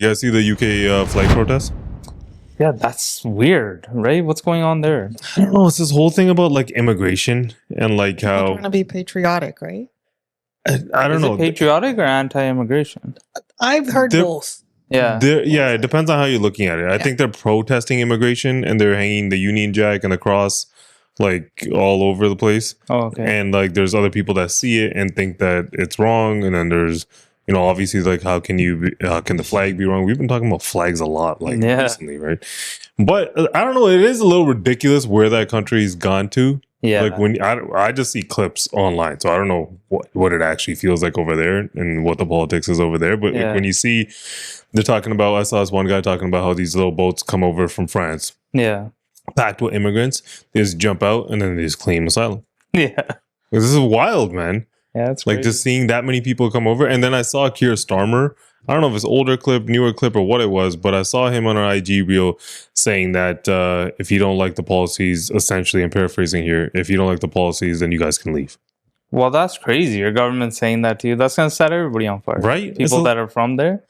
You guys see the UK flag protest? Yeah, that's weird, right? What's going on there? I don't know. It's this whole thing about like immigration and like They're how trying to be patriotic, right? I don't Is know. it patriotic or anti-immigration? I've heard They're- both. Yeah. Yeah, it depends on how you're looking at it. I think they're protesting immigration and they're hanging the Union Jack and the cross like all over the place. Oh, okay. And like there's other people that see it and think that it's wrong. And then there's, you know, obviously like how can the flag be wrong? We've been talking about flags a lot like recently, right? But I don't know, it is a little ridiculous where that country's gone to. Yeah. Like when I just see clips online, so I don't know what it actually feels like over there and what the politics is over there. But like, when you see, they're talking about, I saw this one guy talking about how these little boats come over from France, packed with immigrants. They just jump out and then they just claim asylum. Yeah. This is wild, man. Yeah, it's like just seeing that many people come over. And then I saw Keir Starmer. I don't know if it's older clip, newer clip, or what it was, but I saw him on an IG reel saying that if you don't like the policies, essentially, I'm paraphrasing here, if you don't like the policies, then you guys can leave. Well, that's crazy. Your government saying that to you. That's going to set everybody on fire. Right? People that are from there.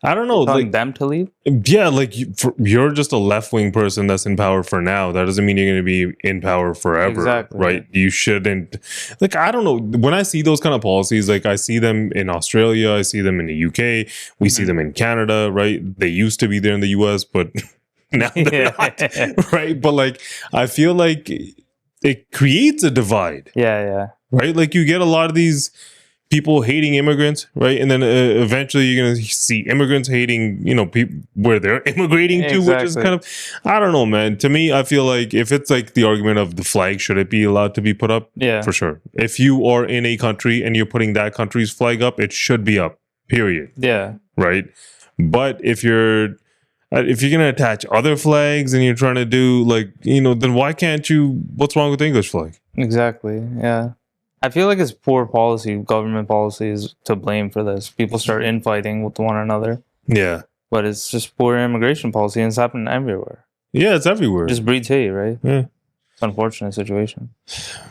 I don't know. Telling like them to leave? Yeah, like you're just a left-wing person that's in power for now. That doesn't mean you're going to be in power forever, Exactly. right? You shouldn't. Like, I don't know. When I see those kind of policies, like I see them in Australia, I see them in the UK, we see them in Canada, right? They used to be there in the US, but now they're not, right? But like, I feel like it creates a divide. Yeah. Right? Like you get a lot of these people hating immigrants, right? And then eventually you're going to see immigrants hating, you know, people where they're immigrating to, which is kind of, I don't know, man. To me, I feel like if it's like the argument of the flag, should it be allowed to be put up? Yeah. For sure. If you are in a country and you're putting that country's flag up, it should be up, period. Yeah. Right? But if you're going to attach other flags and you're trying to do like, you know, then why can't you, what's wrong with the English flag? Exactly. Yeah. I feel like it's poor policy, government policy is to blame for this. People start infighting with one another. Yeah. But it's just poor immigration policy and it's happening everywhere. Yeah, it's everywhere. Just breeds hate, right? Yeah. It's an unfortunate situation.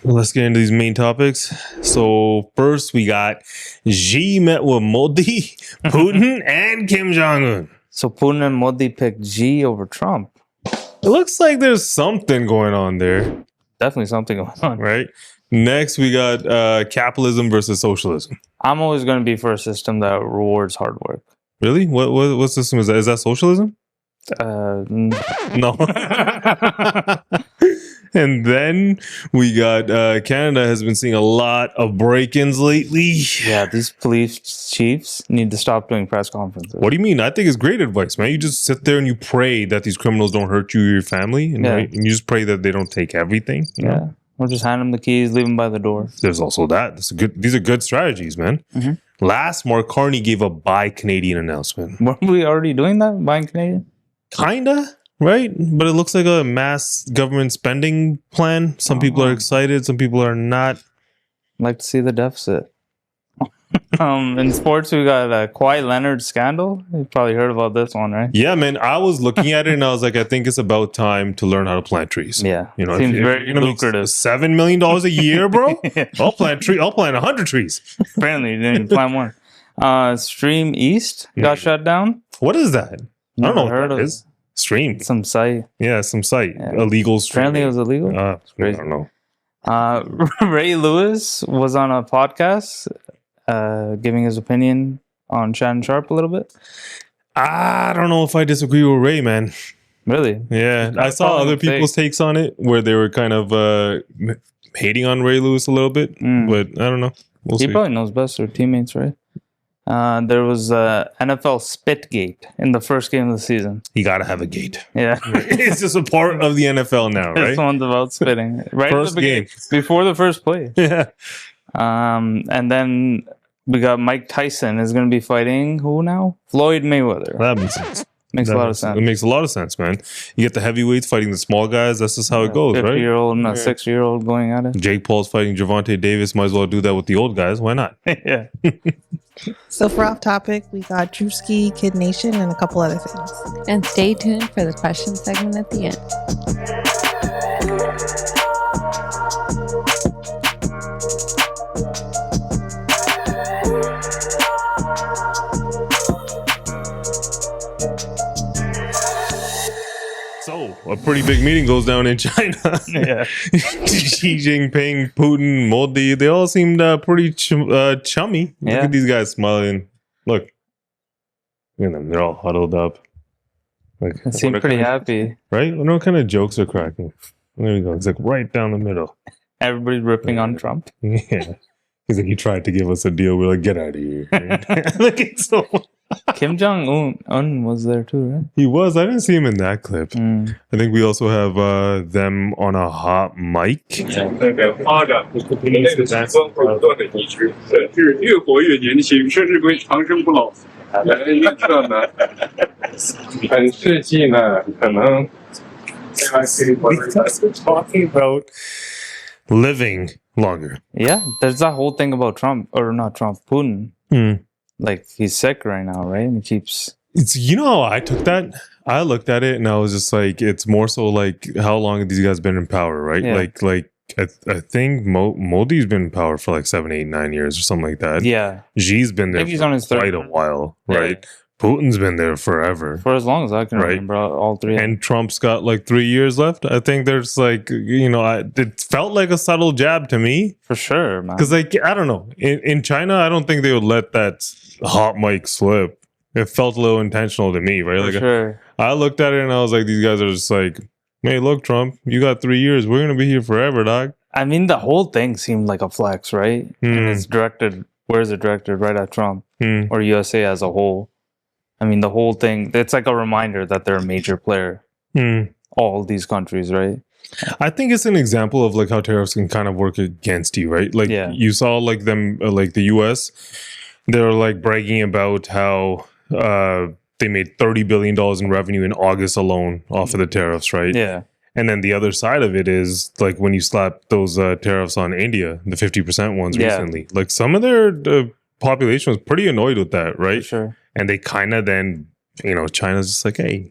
Well, let's get into these main topics. So first we got Xi met with Modi, Putin, and Kim Jong Un. So Putin and Modi picked Xi over Trump. It looks like there's something going on there. Definitely something going on. Right? Next, we got capitalism versus socialism. I'm always going to be for a system that rewards hard work. Really? What system is that? Is that socialism? No. And then we got Canada has been seeing a lot of break-ins lately. Yeah, these police chiefs need to stop doing press conferences. What do you mean? I think it's great advice, man. You just sit there and you pray that these criminals don't hurt you or your family. And, right? And you just pray that they don't take everything. You know? Or just hand them the keys, leave them by the door. There's also that. These are good strategies, man. Mm-hmm. Last, Mark Carney gave a buy Canadian announcement. Weren't we already doing that? Buying Canadian? Kinda, right? But it looks like a mass government spending plan. Some people are excited. Some people are not. I'd like to see the deficit. In sports, we got a Kawhi Leonard scandal. You've probably heard about this one, right? Yeah, man. I was looking at it and I was like, I think it's about time to learn how to plant trees. Yeah, you know, seems very you're gonna lucrative. $7 million a year, bro. I'll plant 100 trees. Apparently, you didn't plant one. StreamEast got shut down. What is that? I don't know what that is. Stream. Some site. Yeah, some site. Illegal stream. Apparently, it was illegal. I don't know. Ray Lewis was on a podcast giving his opinion on Shannon Sharpe a little bit. I don't know if I disagree with Ray, man. Really? Yeah. I saw other people's takes on it where they were kind of hating on Ray Lewis a little bit. But I don't know. We'll see. He probably knows best. They're teammates, right? There was NFL Spitgate in the first game of the season. You got to have a gate. Yeah. It's just a part of the NFL now, right? This one's about spitting. Right first at the beginning, game. before the first play. Yeah. And then we got Mike Tyson is going to be fighting who now? Floyd Mayweather. That makes sense. Makes a lot of sense. It makes a lot of sense, man. You get the heavyweights fighting the small guys. That's just how it goes, right? 50-year-old and a 6-year-old going at it. Jake Paul's fighting Gervonta Davis. Might as well do that with the old guys. Why not? Yeah. So for off topic, we got Druski, Kid Nation, and a couple other things. And stay tuned for the question segment at the end. a pretty big meeting goes down in China. Yeah. Xi Jinping, Putin, Modi, they all seemed pretty chummy. Look Yeah. at these guys smiling. Look at them. They're all huddled up. Like, They seem what pretty kind of- happy. Right? I wonder what kind of jokes are cracking. There we go. It's like right down the middle. Everybody ripping on Trump. Yeah. He's like, he tried to give us a deal. We're like, get out of here. Like, it's so... Kim Jong Un was there too, right? He was. I didn't see him in that clip. Mm. I think we also have them on a hot mic. 代表发展人类的极端或不断的地区，甚至越活越年轻，甚至会长生不老。预测呢，本世纪呢，可能 Talking about living longer. Yeah, there's that whole thing about Trump, or not Trump, Putin. Like, he's sick right now, right? And he keeps... It's, you know how I took that? I looked at it and I was just like, it's more so like, how long have these guys been in power, right? Yeah. Like I think Modi's been in power for like 7, 8, 9 years or something like that. Yeah, Xi's been there I think he's for on his third quite a term. while, Yeah. right? Putin's been there forever. for as long as I can Right. remember, all three. And Trump's got like 3 years left. I think there's like, you know, it felt like a subtle jab to me. For sure, man. Because like, I don't know. In China, I don't think they would let that hot mic slip. It felt a little intentional to me, right? For Like sure. I looked at it and I was like, these guys are just like, hey, look, Trump, you got 3 years. We're going to be here forever, dog. I mean, the whole thing seemed like a flex, right? And Mm. it's directed, where is it directed? Right at Trump Mm. or USA as a whole. I mean, the whole thing, it's like a reminder that they're a major player. Mm. All these countries, right? I think it's an example of like how tariffs can kind of work against you, right? Like Yeah. you saw like them, like the US, they're like bragging about how they made $30 billion in revenue in August alone off of the tariffs, right? Yeah. And then the other side of it is like when you slap those tariffs on India, the 50% ones Yeah. recently, like some of their population was pretty annoyed with that, For right? sure. And they kind of then, you know, China's just like, hey,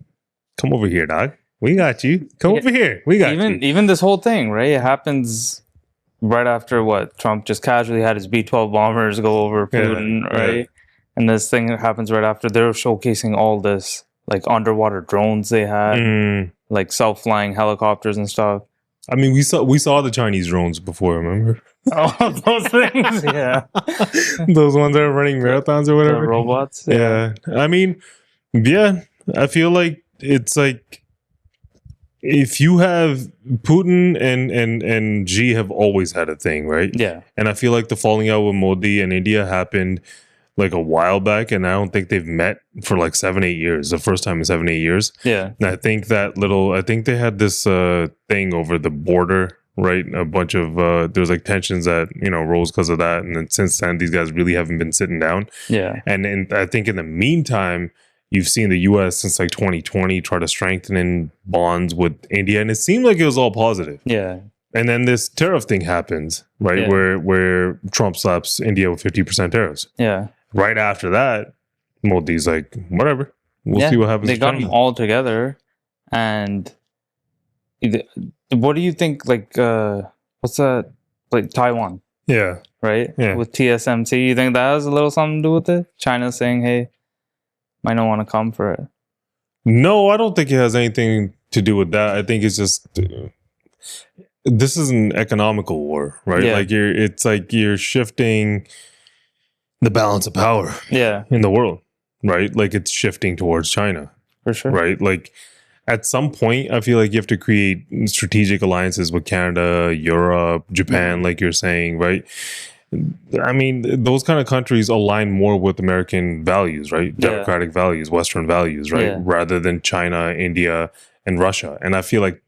come over here, dog. We got you. Come Yeah. over here. We got you. Even this whole thing, right? It happens right after what Trump just casually had his B-12 bombers go over Yeah, Putin, yeah. right? And this thing happens right after they're showcasing all this, like underwater drones they had, Mm. like self-flying helicopters and stuff. I mean, we saw the Chinese drones before, remember? Oh, those things, yeah. Those ones that are running marathons or The whatever. robots. Yeah. I mean, yeah, I feel like it's like if you have Putin and Xi have always had a thing, right? Yeah. And I feel like the falling out with Modi and India happened like a while back, and I don't think they've met for like 7, 8 years. The first time in 7, 8 years. Yeah. And I think they had this thing over the border, right? A bunch of there's like tensions that, you know, rose because of that. And then since then, these guys really haven't been sitting down. Yeah. And I think in the meantime, you've seen the US since like 2020 try to strengthen in bonds with India. And it seemed like it was all positive. Yeah. And then this tariff thing happens, right? Yeah. Where Trump slaps India with 50% tariffs. Yeah. Right after that, Modi's like, whatever. We'll Yeah, see what happens. They to got China. them all together. And what do you think, like, what's that? Like Taiwan, Yeah. right? Yeah. With TSMC, you think that has a little something to do with it? China saying, hey, might not want to come for it. No, I don't think it has anything to do with that. I think it's just this is an economical war, right? Yeah. Like it's like you're shifting the balance of power Yeah, in the world, right? Like it's shifting towards China, for sure. right? Like at some point, I feel like you have to create strategic alliances with Canada, Europe, Japan, like you're saying, right? I mean, those kind of countries align more with American values, right? Yeah. Democratic values, Western values, right? Yeah. Rather than China, India, and Russia. And I feel like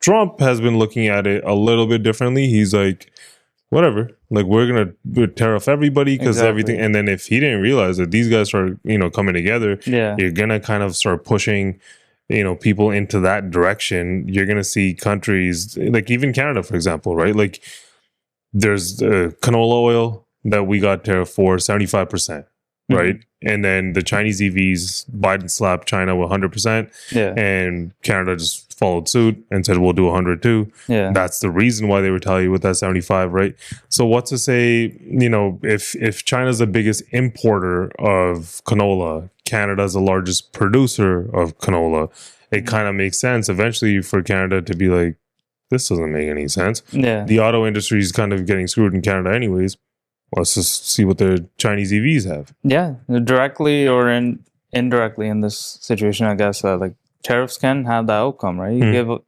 Trump has been looking at it a little bit differently. He's like, whatever, like we're gonna tariff everybody because Exactly. everything. And then if he didn't realize that these guys are, you know, coming together, Yeah, you're gonna kind of start pushing, you know, people into that direction. You're gonna see countries like even Canada, for example, right? Like there's canola oil that we got tariff for 75%, right? And then the Chinese EVs, Biden slapped China with 100%, yeah, and Canada just followed suit and said we'll do 100 too. yeah, That's the reason why they retaliate with that 75, right? So what's to say, you know, if China's the biggest importer of canola, Canada's the largest producer of canola, it kind of makes sense eventually for Canada to be like, this doesn't make any sense. Yeah. The auto industry is kind of getting screwed in Canada anyways. Let's just see what the Chinese EVs have. Yeah. Directly or indirectly in this situation, I guess, like tariffs can have that outcome, right?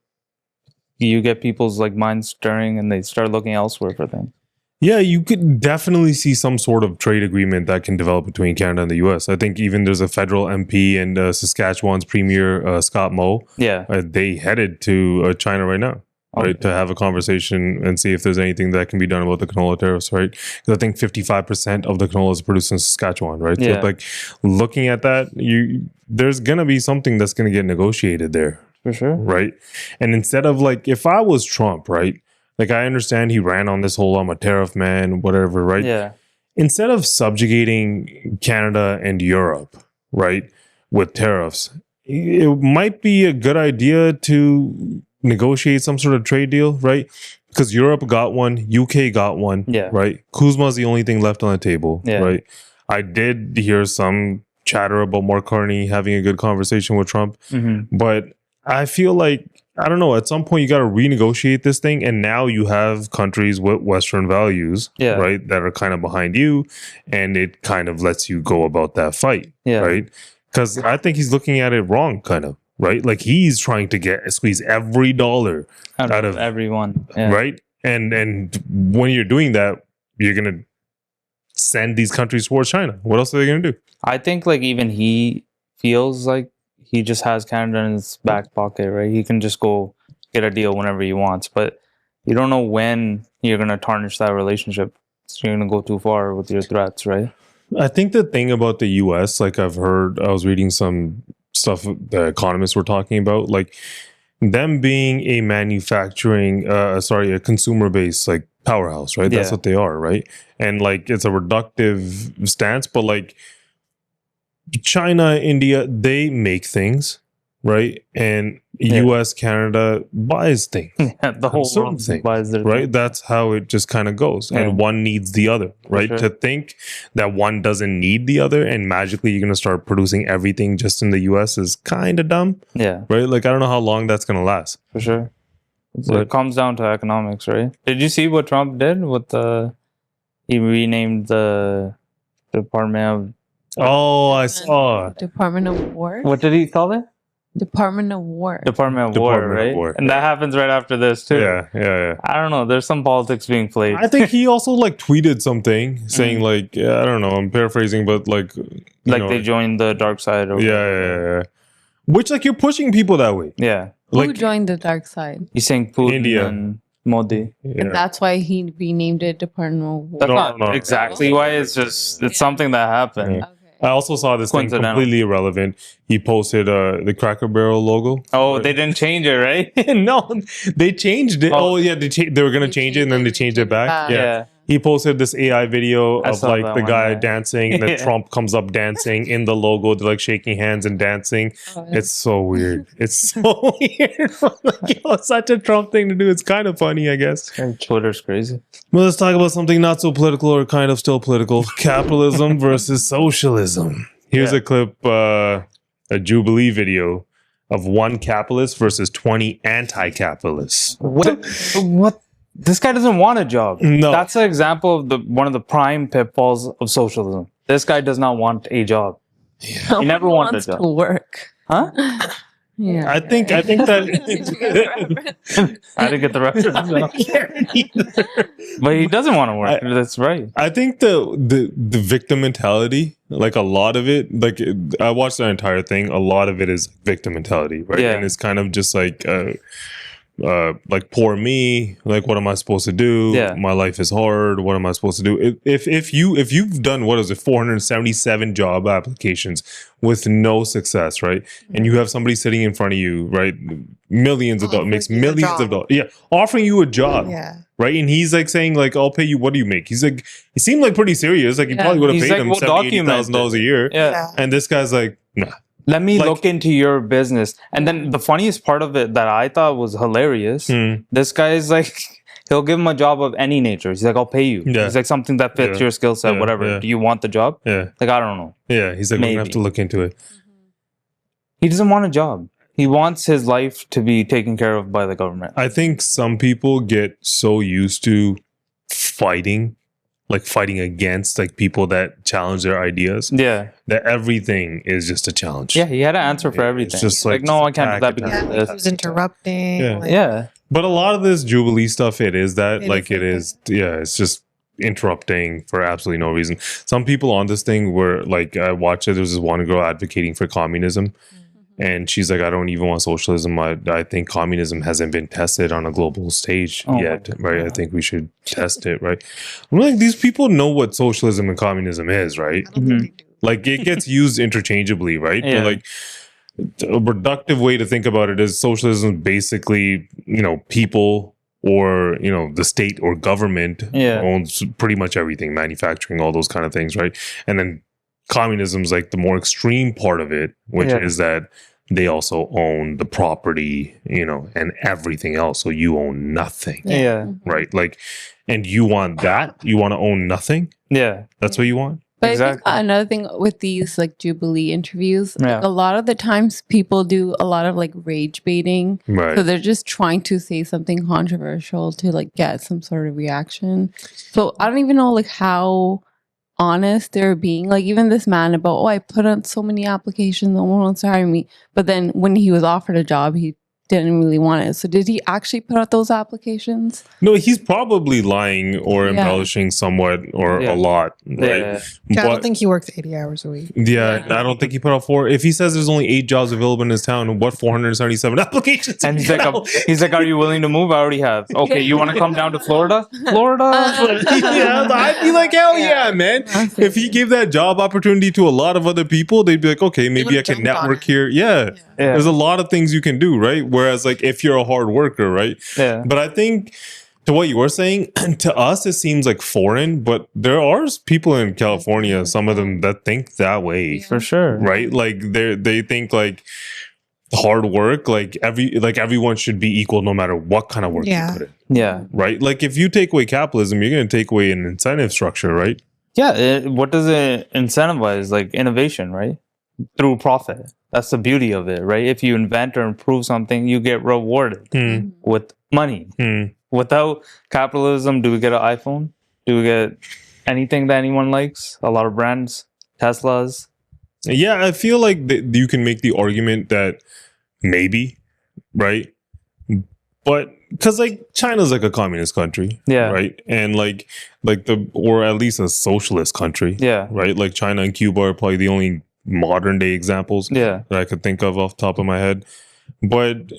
You get people's like minds stirring and they start looking elsewhere for things. Yeah, you could definitely see some sort of trade agreement that can develop between Canada and the US. I think even there's a federal MP and Saskatchewan's Premier Scott Moe. Yeah. They headed to China right now. Right, to have a conversation and see if there's anything that can be done about the canola tariffs, right? Because I think 55% of the canola is produced in Saskatchewan, right? Yeah. So, like, looking at that, there's gonna be something that's gonna get negotiated there, For sure. right? And instead of like, if I was Trump, right? Like, I understand he ran on this whole "I'm a tariff man," whatever, right? Yeah. Instead of subjugating Canada and Europe, right, with tariffs, it might be a good idea to negotiate some sort of trade deal, right? Because Europe got one, UK got one, Yeah. right? Kuzma's the only thing left on the table, Yeah. right? I did hear some chatter about Mark Carney having a good conversation with Trump, but I feel like, I don't know, at some point you got to renegotiate this thing, and now you have countries with Western values, Yeah. right, that are kind of behind you, and it kind of lets you go about that fight, Yeah. right? Because I think he's looking at it wrong, kind of. Right, like he's trying to squeeze every dollar out of everyone, yeah. right, and when you're doing that, you're gonna send these countries towards China. What else are they gonna do? I think like even he feels like he just has Canada in his back pocket, right? He can just go get a deal whenever he wants, but you don't know when you're gonna tarnish that relationship. So you're gonna go too far with your threats, right? I think the thing about the U.S., like I was reading some stuff the economists were talking about, like them being a a consumer-based like powerhouse, right? That's Yeah. what they are, right? And like it's a reductive stance, but like China, India, they make things, right? And Yeah. US, Canada buys things, The whole Certain world things, buys their right? That's how it just kind of goes. Yeah. And one needs the other, right? sure. To think that one doesn't need the other and magically you're going to start producing everything just in the US is kind of dumb, Yeah, right? Like, I don't know how long that's going to last. for sure. So Right. it comes down to economics, right? Did you see what Trump did with he renamed the Department Oh, I saw. Department of War. of... What did he call it? Department of War. Department of War, Department of right? War. And that happens right after this, too. Yeah. I don't know. There's some politics being played. I think he also like tweeted something saying Mm-hmm. like, yeah, I don't know, I'm paraphrasing, but like, you know, they joined the dark side. Or yeah. Which like you're pushing people that way. Yeah. Who Like, joined the dark side? He's saying Putin India. and Modi. yeah. And that's why he renamed it Department of War. That's No, not no. exactly why. It's just, it's something that happened. Yeah. I also saw this thing Coincidental. completely irrelevant. He posted the Cracker Barrel logo. Oh, they didn't change it, right? No, they changed it. Oh. Oh, yeah, they were gonna change it and then they changed it back. Yeah. He posted this AI video I of saw like that the one, guy yeah. dancing and then Yeah. Trump comes up dancing in the logo. They're like shaking hands and dancing. It's so weird. It's so weird. Like, yo, it's such a Trump thing to do. It's kind of funny, I guess. Twitter's crazy. Well, let's talk about something not so political or kind of still political. Capitalism versus socialism. Here's Yeah. a clip, a Jubilee video of one capitalist versus 20 anti-capitalists. What? This guy doesn't want a job. No. That's an example of one of the prime pitfalls of socialism. This guy does not want a job. He never wanted a wants job. to work. Huh? Yeah. I think that I didn't get the reference. But he doesn't want to work. That's right. I think the victim mentality, like a lot of it, like I watched that entire thing. A lot of it is victim mentality, right? Yeah. And it's kind of just like poor me. Like, what am I supposed to do? Yeah. My life is hard. What am I supposed to do? If you've done 477 job applications with no success, right? And you have somebody sitting in front of you, right? Millions of dollars, makes Offering you a millions of job. dollars. Yeah, offering you a job. Yeah. Right, and he's like saying like, "I'll pay you. What do you make?" He's like, he seemed like pretty serious. Like he Yeah. probably would have He's paid like, him "We'll $70,000-$80,000 a year. Yeah. Yeah. And this guy's like, "Nah." Let me Like- look into your business. And then the funniest part of it that I thought was hilarious. This guy is like, he'll give him a job of any nature. He's like, I'll pay you. Yeah. He's like, something that fits Yeah. your skill set, Yeah, whatever. yeah. Do you want the job? Yeah, Like, I don't know. yeah. He's like, we're gonna have Maybe. to look into it. He doesn't want a job. He wants his life to be taken care of by the government. I think some people get so used to fighting against like people that challenge their ideas, Yeah. that everything is just a challenge. Yeah, he had an answer for everything. It's just like, no, I can't do that because Yeah, of like this. he was interrupting. Yeah. like- Yeah. But a lot of this Jubilee stuff, it is that, It like, is it is, yeah, it's just interrupting for absolutely no reason. Some people on this thing were like, I watched it, there was this one girl advocating for communism, and she's like, I don't even want socialism. I think communism hasn't been tested on a global stage Oh my yet, God. right? I think we should test it, right? I'm like, these people know what socialism and communism is, right? I don't think they do. Like, it gets used interchangeably, right? Yeah. But like, a productive way to think about it is socialism basically, people or, the state or government Yeah. owns pretty much everything, manufacturing, all those kind of things, right? And then communism is like the more extreme part of it, which Yeah. is that they also own the property, and everything else. So you own nothing, Yeah. right? Like, and you want that? You want to own nothing? Yeah. That's what you want? But I think Exactly. another thing with these like Jubilee interviews, Yeah. like, a lot of the times people do a lot of like rage baiting. Right. So they're just trying to say something controversial to like get some sort of reaction. So I don't even know like how honest they're being. Like even this man about, I put on so many applications, no one wants to hire me. But then when he was offered a job, he didn't really want it. So did he actually put out those applications? No, he's probably lying or Yeah. embellishing somewhat or Yeah. a lot, right? Yeah. Yeah, I don't But think he works 80 hours a week. yeah, I don't think he put out 4. If he says there's only 8 jobs available in his town, what 477 applications? And did he's he like, put out? he's like, are you willing to move? I already have. Okay, you want to come down to Florida? Florida? Yeah, I'd be like, hell yeah, man. If he gave that job opportunity to a lot of other people, they'd be like, okay, maybe I would've can jumped on network it. here. Yeah. Yeah. There's a lot of things you can do, right? Whereas, like, if you're a hard worker, right? Yeah. But I think to what you were saying, to us, it seems like foreign, but there are people in California, some of them that think that way, For sure. right? Like they think like hard work, like everyone should be equal no matter what kind of work Yeah. you put in, Yeah. right? Like if you take away capitalism, you're going to take away an incentive structure, right? Yeah. What does it incentivize? Like innovation, right? Through profit. That's the beauty of it, right? If you invent or improve something, you get rewarded with money. Without capitalism, do we get an iPhone? Do we get anything that anyone likes? A lot of brands, Teslas. Yeah, I feel like you can make the argument that maybe, right? But because like China's like a communist country, Yeah. right, and like or at least a socialist country, Yeah. right? Like China and Cuba are probably the only modern day examples Yeah. that I could think of off the top of my head. But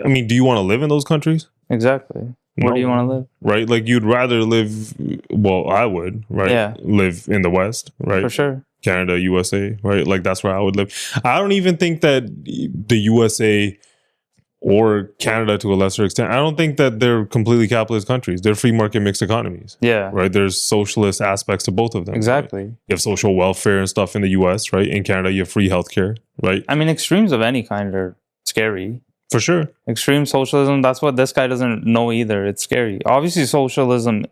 I mean, do you want to live in those countries? Exactly. Where do you No. want to live? Right? Like you'd rather live. Well, I would, right? Yeah. Live in the West, right? For sure. Canada, USA, right? Like that's where I would live. I don't even think that the USA or Canada to a lesser extent, I don't think that they're completely capitalist countries. They're free market mixed economies, Yeah. right? There's socialist aspects to both of them. Exactly. right? You have social welfare and stuff in the US, right? In Canada, you have free healthcare, right? I mean, extremes of any kind are scary. For sure. Extreme socialism, that's what this guy doesn't know either. It's scary. Obviously, socialism,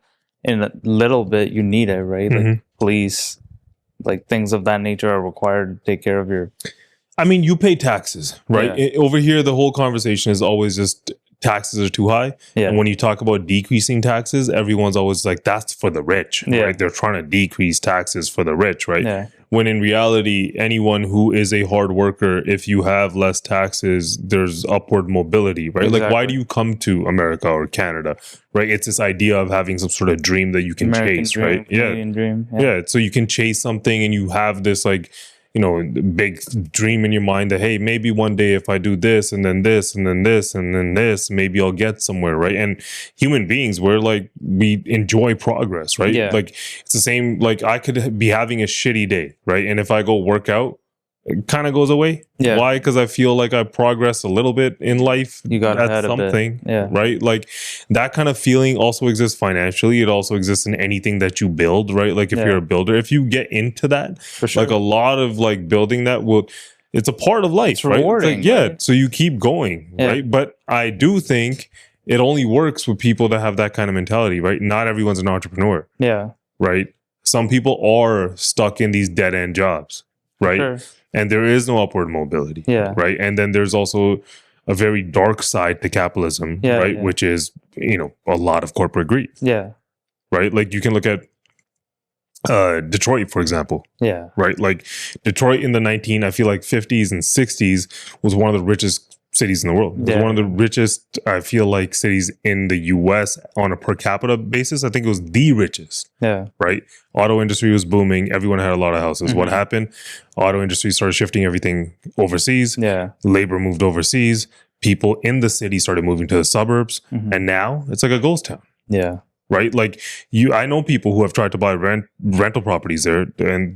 in a little bit, you need it, right? Like Mhm. police, like things of that nature are required to take care of your. I mean, you pay taxes, right? Over here, the whole conversation is always just taxes are too high. Yeah. And when you talk about decreasing taxes, everyone's always like, that's for the rich, Yeah. right? They're trying to decrease taxes for the rich, right? Yeah. When in reality, anyone who is a hard worker, if you have less taxes, there's upward mobility, right? Like, why Exactly. do you come to America or Canada, right? It's this idea of having some sort of dream that you can American chase, dream, right? Yeah. Canadian dream. Yeah. So you can chase something and you have this like, big dream in your mind that, hey, maybe one day if I do this and then this and then this and then this, maybe I'll get somewhere, right? And human beings, we enjoy progress, right? Yeah. Like it's the same, like I could be having a shitty day, right? And if I go work out, it kind of goes away. Yeah. Why? Because I feel like I progressed a little bit in life. You got at ahead a bit. something, Yeah. right? Like that kind of feeling also exists financially. It also exists in anything that you build, right? Like if Yeah. you're a builder, if you get into that, For sure. like a lot of like building that it's a part of life, It's right? rewarding, Like, yeah. right? So you keep going, Yeah. right? But I do think it only works with people that have that kind of mentality, right? Not everyone's an entrepreneur, Yeah. right? Some people are stuck in these dead end jobs, right? Sure. and there is no upward mobility. Yeah. Right. And then there's also a very dark side to capitalism, Yeah, right? yeah. Which is, a lot of corporate greed, Yeah. right? Like you can look at Detroit, for example, Yeah. right? Like Detroit in the 50s and 60s was one of the richest cities in the world. It was Yeah. one of the richest, I feel like, cities in the US on a per capita basis. I think it was the richest, Yeah. right? Auto industry was booming. Everyone had a lot of houses. What Mhm. happened? Auto industry started shifting everything overseas. Yeah. Labor moved overseas. People in the city started moving to the suburbs. Mhm. And now it's like a ghost town. Yeah. Right, like I know people who have tried to buy rental properties there, and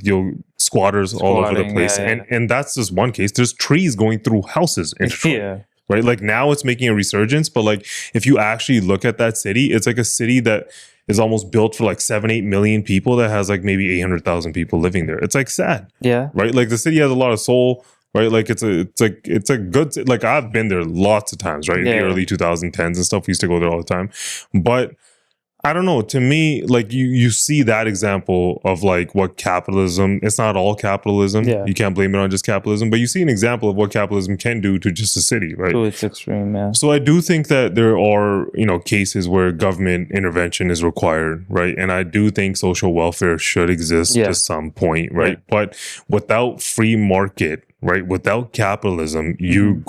squatters all over the Squatting, place, yeah, yeah. and that's just one case. There's trees going through houses in Detroit, Yeah. right? Like now it's making a resurgence, but like if you actually look at that city, it's like a city that is almost built for like 7-8 million people that has like maybe 800,000 people living there. It's like sad, Yeah. right? Like the city has a lot of soul. Right, like it's a good, like I've been there lots of times, right? In the Yeah. early 2010s and stuff, we used to go there all the time, but I don't know. To me, like you see that example of like what capitalism. It's not all capitalism. Yeah. You can't blame it on just capitalism, but you see an example of what capitalism can do to just a city, right? To its extreme. Yeah. So I do think that there are, cases where government intervention is required, right? And I do think social welfare should exist Yeah. to some point, right? But without free market, right? Without capitalism, you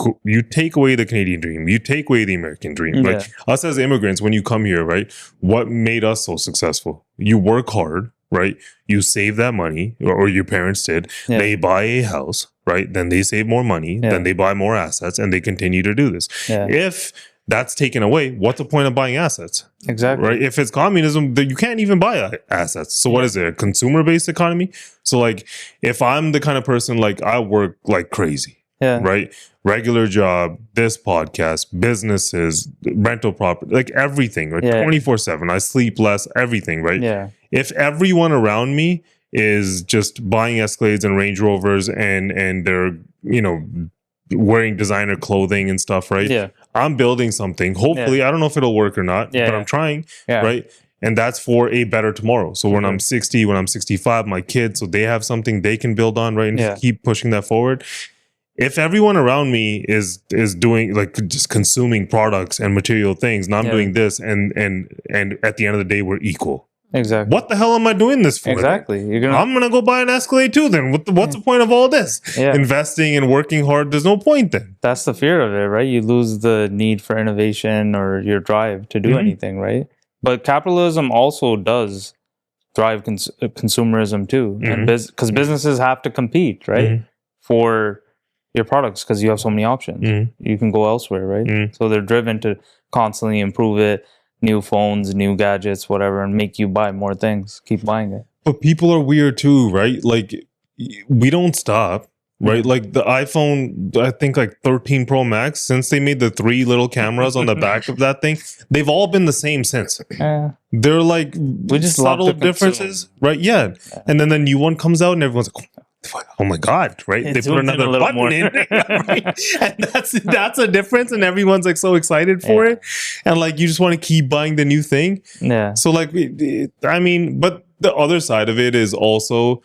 take away the Canadian dream, you take away the American dream. Like us as immigrants, when you come here, right? What made us so successful? You work hard, right? You save that money, or your parents did. Yeah. They buy a house, right? Then they save more money. Yeah. Then they buy more assets, and they continue to do this. Yeah. If that's taken away, what's the point of buying assets? Exactly. Right? If it's communism, then you can't even buy assets. So what is it? A consumer-based economy? So like, if I'm the kind of person, like I work like crazy, Yeah. right? Regular job, this podcast, businesses, rental property, like everything, right? Yeah. 24/7. I sleep less, everything, right? Yeah. If everyone around me is just buying Escalades and Range Rovers and they're, wearing designer clothing and stuff, right? Yeah. I'm building something. Hopefully, I don't know if it'll work or not, Yeah, but yeah. I'm trying, Yeah. right? And that's for a better tomorrow. So when Mhm. I'm 60, when I'm 65, my kids, so they have something they can build on, right? And Yeah. keep pushing that forward. If everyone around me is doing like just consuming products and material things, and I'm Yeah. doing this, and at the end of the day, we're equal. Exactly. What the hell am I doing this for? Exactly. You're gonna. I'm gonna go buy an Escalade too. Then what's the point of all this? Yeah. Investing and working hard. There's no point then. That's the fear of it, right? You lose the need for innovation or your drive to do Mhm. anything, right? But capitalism also does drive consumerism too, and Mhm. because businesses have to compete, right, Mhm. for your products because you have so many options. Mhm. You can go elsewhere, right? Mhm. So they're driven to constantly improve it, new phones, new gadgets, whatever, and make you buy more things. Keep buying it. But people are weird too, right? Like we don't stop, right? Like the iPhone, I think like 13 Pro Max, since they made the 3 little cameras on the back of that thing, they've all been the same since. They're like just love subtle to consume. differences, right? Yeah. And then the new one comes out and everyone's like, oh my God, right? It They zooms put in a another little button more. in. Right? And that's a difference. And everyone's like so excited for Yeah. it. And like you just want to keep buying the new thing. Yeah. So like, I mean, but the other side of it is also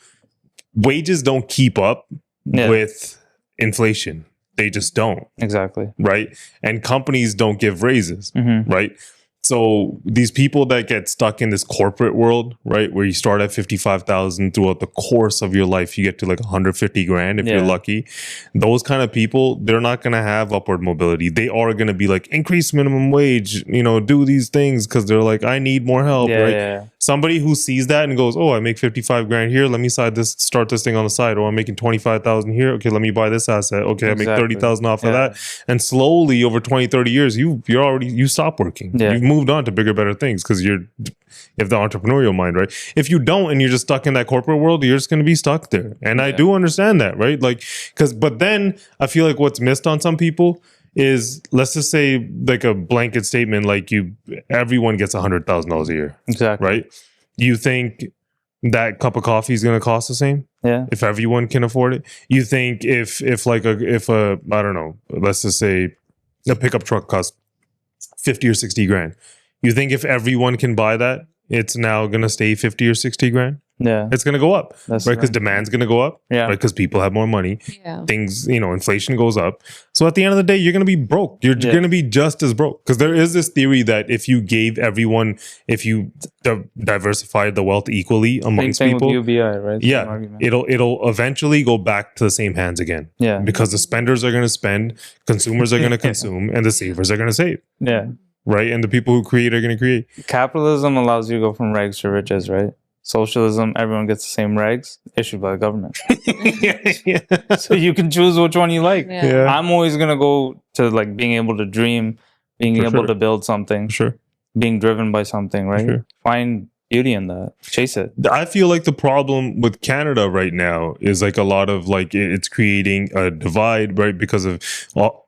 wages don't keep up Yeah. with inflation. They just don't, Exactly. right? And companies don't give raises, Hmm. right? So these people that get stuck in this corporate world, right, where you start at 55,000 throughout the course of your life, you get to like 150 grand if you're Yeah. lucky. Those kind of people, they're not going to have upward mobility. They are going to be like, increase minimum wage, do these things because they're like, I need more help, Yeah, right? yeah. Somebody who sees that and goes, oh, I make 55 grand here. Let me start this thing on the side. Oh, I'm making 25,000 here. Okay, let me buy this asset. Okay, I make Exactly. 30,000 off of Yeah. that. And slowly over 20, 30 years, you stop working. Yeah. You've moved on to bigger, better things because you have the entrepreneurial mind, right? If you don't and you're just stuck in that corporate world, you're just going to be stuck there. And I do understand that, right? Like, but then I feel like what's missed on some people is, let's just say like a blanket statement, like everyone gets $100,000 a year, Exactly. right? You think that cup of coffee is going to cost the same Yeah. if everyone can afford it? You think if a I don't know, let's just say a pickup truck costs 50 or 60 grand. You think if everyone can buy that, it's now going to stay 50 or 60 grand? Yeah. It's going to go up, That's right? Because right. demand's going to go up, Yeah. right? Because people have more money. Yeah. Things, inflation goes up. So at the end of the day, you're going to be broke. You're Yeah. going to be just as broke. Because there is this theory that if you gave everyone, if you diversified the wealth equally Same amongst thing people, with UBI, right? Same yeah, argument. it'll eventually go back to the same hands again. Yeah. Because the spenders are going to spend, consumers are going to consume, and the savers are going to save, Yeah. right? And the people who create are going to create. Capitalism allows you to go from rags to riches, right? Socialism, everyone gets the same regs issued by the government. yeah. So you can choose which one you like. Yeah. Yeah. I'm always going to go to like being able to dream, being For able sure. to build something, Sure. being driven by something, right? Sure. Find beauty in that. Chase it. I feel like the problem with Canada right now is like a lot of like it's creating a divide, right? Because of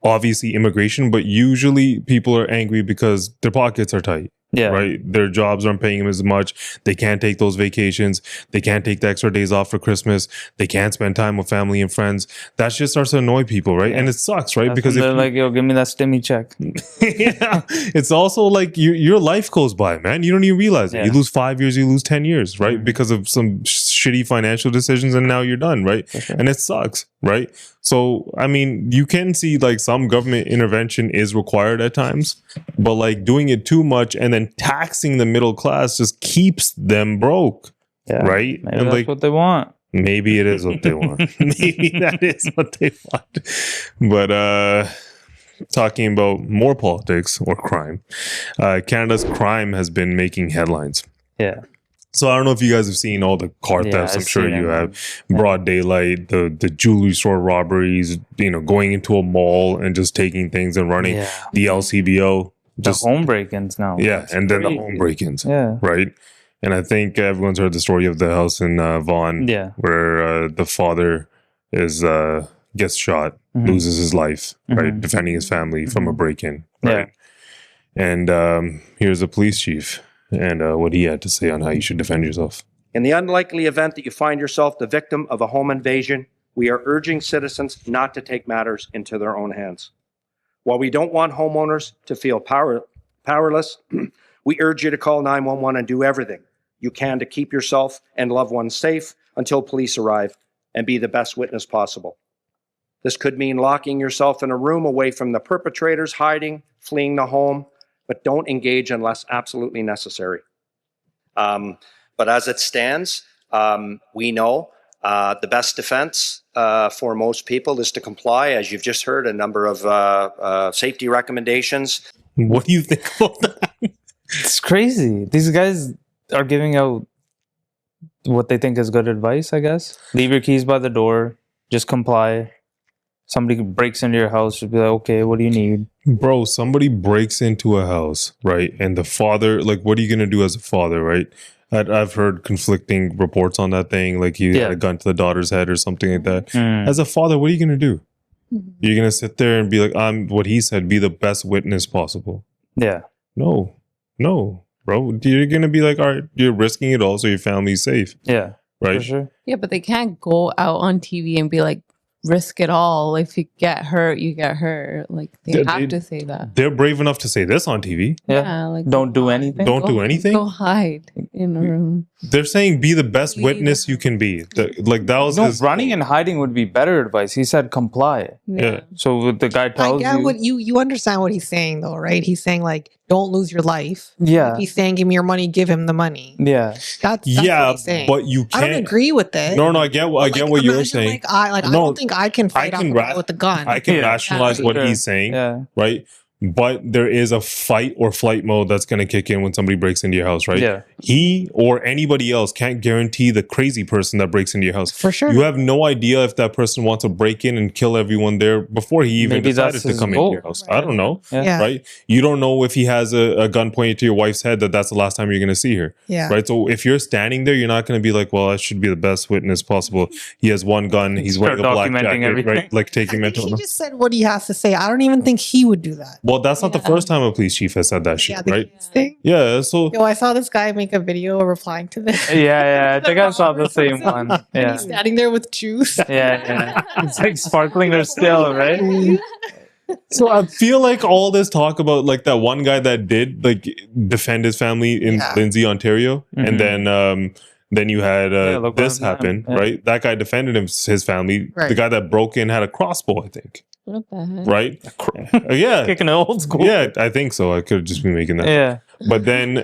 obviously immigration, but usually people are angry because their pockets are tight. Yeah. Right. Their jobs aren't paying them as much. They can't take those vacations. They can't take the extra days off for Christmas. They can't spend time with family and friends. That just starts to annoy people, right? Yeah. And it sucks, right? That's Because when if they're like, yo, give me that stimmy check. yeah, it's also like your life goes by, man. You don't even realize it. Yeah. You lose 5 years, you lose 10 years, right? Mhm. Because of some shitty financial decisions, and now you're done, right? For sure. And it sucks, right? So, I mean, you can see like some government intervention is required at times, but like doing it too much and then taxing the middle class just keeps them broke, Yeah. right? Maybe And that's like what they want. maybe it is what they want. Maybe that is what they want. But talking about more politics or crime, Canada's crime has been making headlines. Yeah. So I don't know if you guys have seen all the car Yeah, thefts. I'm I've sure seen you it. have. Broad daylight, the jewelry store robberies, going into a mall and just taking things and running. Yeah. The LCBO, Just just home break-ins now. yeah, It's and then the crazy. home break-ins, Yeah. right? And I think everyone's heard the story of the house in Vaughan, Yeah. where the father is gets shot, Mhm. loses his life, right, Mhm. defending his family from a break-in, Yeah. right? And here's a police chief and what he had to say on how you should defend yourself. In the unlikely event that you find yourself the victim of a home invasion, we are urging citizens not to take matters into their own hands. While we don't want homeowners to feel powerless, we urge you to call 911 and do everything you can to keep yourself and loved ones safe until police arrive, and be the best witness possible. This could mean locking yourself in a room away from the perpetrators, hiding, fleeing the home, but don't engage unless absolutely necessary. But as it stands, we know the best defense for most people is to comply, as you've just heard, a number of safety recommendations. What do you think about that? It's crazy. These guys are giving out what they think is good advice, I guess. Leave your keys by the door. Just comply. Somebody breaks into your house, just be like, okay, what do you need? Bro, somebody breaks into a house, right? And the father, like, what are you going to do as a father, right? I've heard conflicting reports on that thing. Like, he Yeah. had a gun to the daughter's head or something like that. Mm. As a father, what are you going to do? You're going to sit there and be like, I'm what he said, be the best witness possible. Yeah. No, bro. You're going to be like, all right, you're risking it all so your family's safe, Yeah. right? For sure. Yeah, but they can't go out on TV and be like, risk it all. If you get hurt, you get hurt. Like they They- have to say that. They're brave enough to say this on TV. Yeah. like Don't do anything. Don't do anything? Go hide in a room. They're saying be the best Leave. witness you can be. Like, that was No, his running and hiding would be better advice. He said comply. Yeah. So what the guy I tells get you. what you understand what he's saying though, right? He's saying like, don't lose your life. Yeah. If he's saying, give me your money, give him the money. Yeah. That's yeah, what he's saying. but you I can't. don't agree with it. No, I get what you're imagine, saying. Like, I No, don't think I can fight off can a guy with a gun. I can Yeah. rationalize Yeah. what Sure. he's saying, Yeah. right? But there is a fight or flight mode that's going to kick in when somebody breaks into your house, right? Yeah. He or anybody else can't guarantee the crazy person that breaks into your house. For sure. You have no idea if that person wants to break in and kill everyone there before he even Maybe decided that's to his come goal. into your house. I don't know, Yeah. Yeah. right? You don't know if he has a gun pointed to your wife's head that's the last time you're going to see her. Yeah. Right. So if you're standing there, you're not going to be like, well, I should be the best witness possible. He has one gun. He's Start wearing a black documenting jacket, everything. right? Like taking I think mental. he just said what he has to say. I don't even think he would do that. Well, that's not the Yeah. first time a police chief has said that shit, the right? kids thing. Yeah. So Yo, I saw this guy make a video replying to this. Yeah. I think I saw the same one. And Yeah. he's standing there with juice. Yeah. It's like sparkling or still, right? So I feel like all this talk about like that one guy that did like defend his family in Yeah. Lindsay, Ontario, Mhm. and then Then you had look what this happened to him. happen, Yeah. right? That guy defended his family. Right. The guy that broke in had a crossbow, I think. What the heck? Right? Yeah. Kicking it old school. Yeah, I think so. I could just be making that. Yeah. But then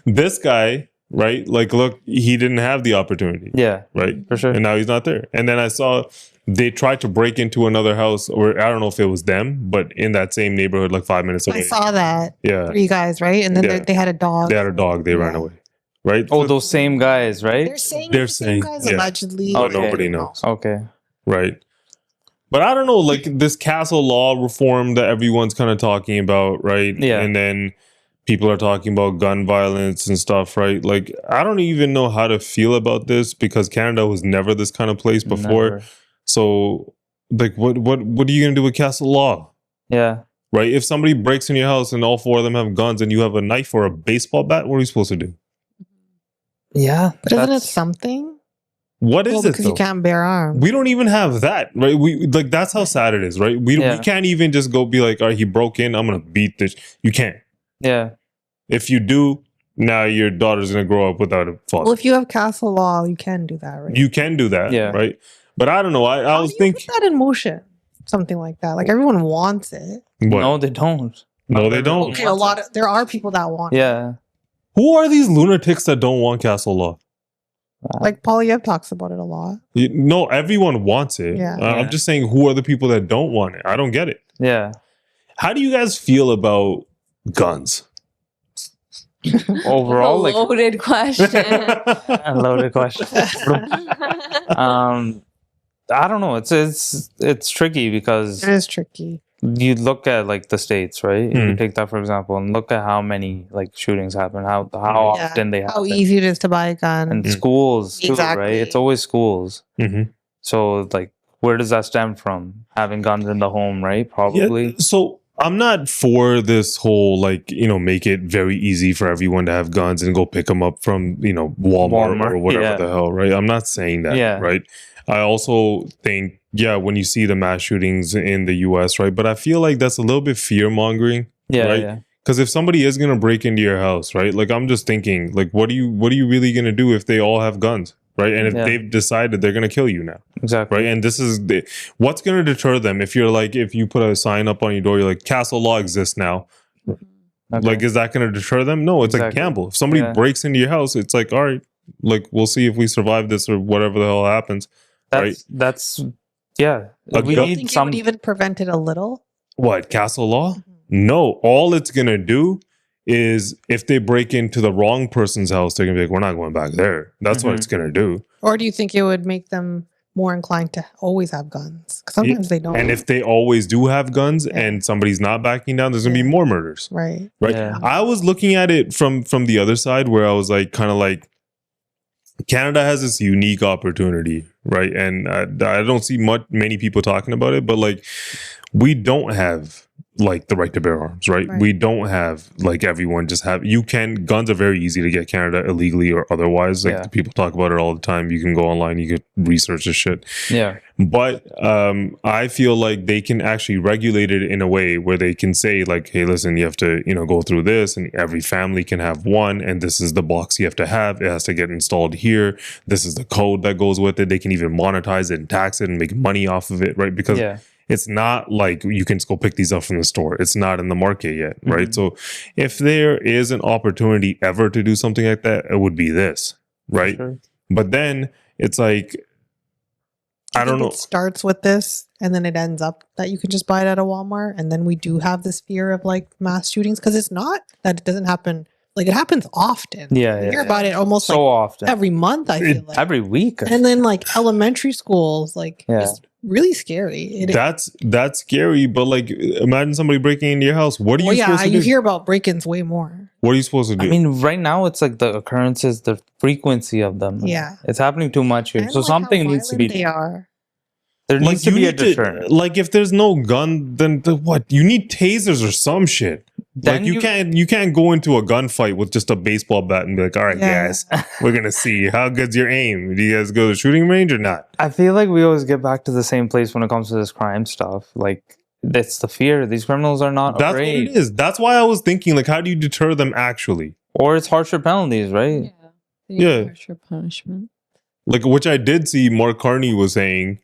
this guy, right? Like, look, he didn't have the opportunity, Yeah. right? For sure. And now he's not there. And then I saw they tried to break into another house, or I don't know if it was them, but in that same neighborhood, like 5 minutes away. I saw that. Yeah. 3 guys, right? And then Yeah. they had a dog. They had a dog. They ran Yeah. away. Right? Oh, So- those same guys, right? They're saying They're it's the same saying- guys yeah. allegedly. but Okay. nobody knows. Okay. Right. But I don't know, like this castle law reform that everyone's kind of talking about, right? Yeah. And then people are talking about gun violence and stuff, right? Like, I don't even know how to feel about this because Canada was never this kind of place before. Never. So, like, what are you gonna do with castle law, Yeah. right? If somebody breaks in your house and all 4 of them have guns and you have a knife or a baseball bat, what are you supposed to do? Yeah. But isn't it that's- something? What is Well, it? because Though? you can't bear arms. We don't even have that, right? We like that's how sad it is, right? We Yeah. can't even just go be like, all right, he broke in, I'm gonna beat this. You can't. Yeah. If you do, now your daughter's gonna grow up without a father. Well, if you have castle law, you can do that, right? You can do that, Yeah. right? But I don't know. I How was do you thinking, put that in motion? Something like that. Like everyone wants it. what? No, they don't. No, they don't. Okay, there are people that want it. Yeah. Who are these lunatics that don't want castle law? Like Polyev talks about it a lot. No, everyone wants it. Yeah. I'm Yeah. just saying, who are the people that don't want it? I don't get it. Yeah. How do you guys feel about guns? Overall, like Loaded question. a loaded question. I don't know. It's tricky because It is tricky. you look at like the states, right? Hmm. You take that for example, and look at how many like shootings happen, how Yeah. often they How happen, easy it is to buy a gun. and Mm. schools too, Exactly. right? It's always schools. hmm So like, where does that stem from? Having guns in the home, right? Probably. Yeah, so I'm not for this whole like make it very easy for everyone to have guns and go pick them up from Walmart or whatever yeah. the hell, right? I'm not saying that, Yeah. right? I also think when you see the mass shootings in the U.S., right? But I feel like that's a little bit fear mongering, Yeah, right? yeah, Because if somebody is gonna break into your house, right? Like I'm just thinking, like what are you really gonna do if they all have guns, right? And if Yeah. they've decided they're gonna kill you now. exactly. Right. And this is what's going to deter them. If you put a sign up on your door, you're like, castle law exists now. Okay. Like, is that going to deter them? No, it's like a Exactly. gamble. If somebody Yeah. breaks into your house, it's like, all right, like, we'll see if we survive this or whatever the hell happens. That's yeah. A We gun- Do you need think it some. would even prevent it a little? What, castle law? Mm-hmm. No, all it's going to do is if they break into the wrong person's house, they're going to be like, we're not going back there. That's what Mhm. it's going to do. Or do you think it would make them more inclined to always have guns? 'Cause sometimes they don't. And if they always do have guns Yeah. and somebody's not backing down, there's going to Yeah. be more murders. Right. Right. Yeah. I was looking at it from the other side where I was like, kind of like, Canada has this unique opportunity, right? And I don't see many people talking about it, but like, we don't have like the right to bear arms, right? Right. We don't have like everyone just have. Guns are very easy to get Canada illegally or otherwise. Like Yeah. people talk about it all the time. You can go online, you could research this shit. Yeah. But I feel like they can actually regulate it in a way where they can say like, hey, listen, you have to, go through this and every family can have one. And this is the box you have to have. It has to get installed here. This is the code that goes with it. They can even monetize it and tax it and make money off of it, right? Because Yeah. it's not like you can just go pick these up from the store. It's not in the market yet, right? Mhm. So if there is an opportunity ever to do something like that, it would be this, right? Sure. But then it's like, I don't think know. It starts with this and then it ends up that you can just buy it at a Walmart. And then we do have this fear of like mass shootings because it's not that it doesn't happen. Like it happens often. Yeah. You Yeah. hear about it almost So like often. every month, I feel like. Every week. And then like elementary schools, like Yeah. it's really scary. That's scary, but like imagine somebody breaking into your house. What are you Well, yeah, supposed to you do? hear about break-ins way more. What are you supposed to do? I mean, right now it's like the occurrences, the frequency of them. Yeah. It's happening too much here. I don't So like how something needs to be. violent They are. There needs to you be a need to- deterrent. like if there's no gun, then what? You need tasers or some shit. Then Like you can't go into a gunfight with just a baseball bat and be like, all right, Yeah. guys, we're gonna see how good's your aim. Do you guys go to the shooting range or not? I feel like we always get back to the same place when it comes to this crime stuff. Like that's the fear. These criminals are not That's afraid. what it is. That's why I was thinking, like, how do you deter them actually? Or it's harsher penalties, right? Yeah. Yeah. Harsher punishment. Like, which I did see Mark Carney was saying,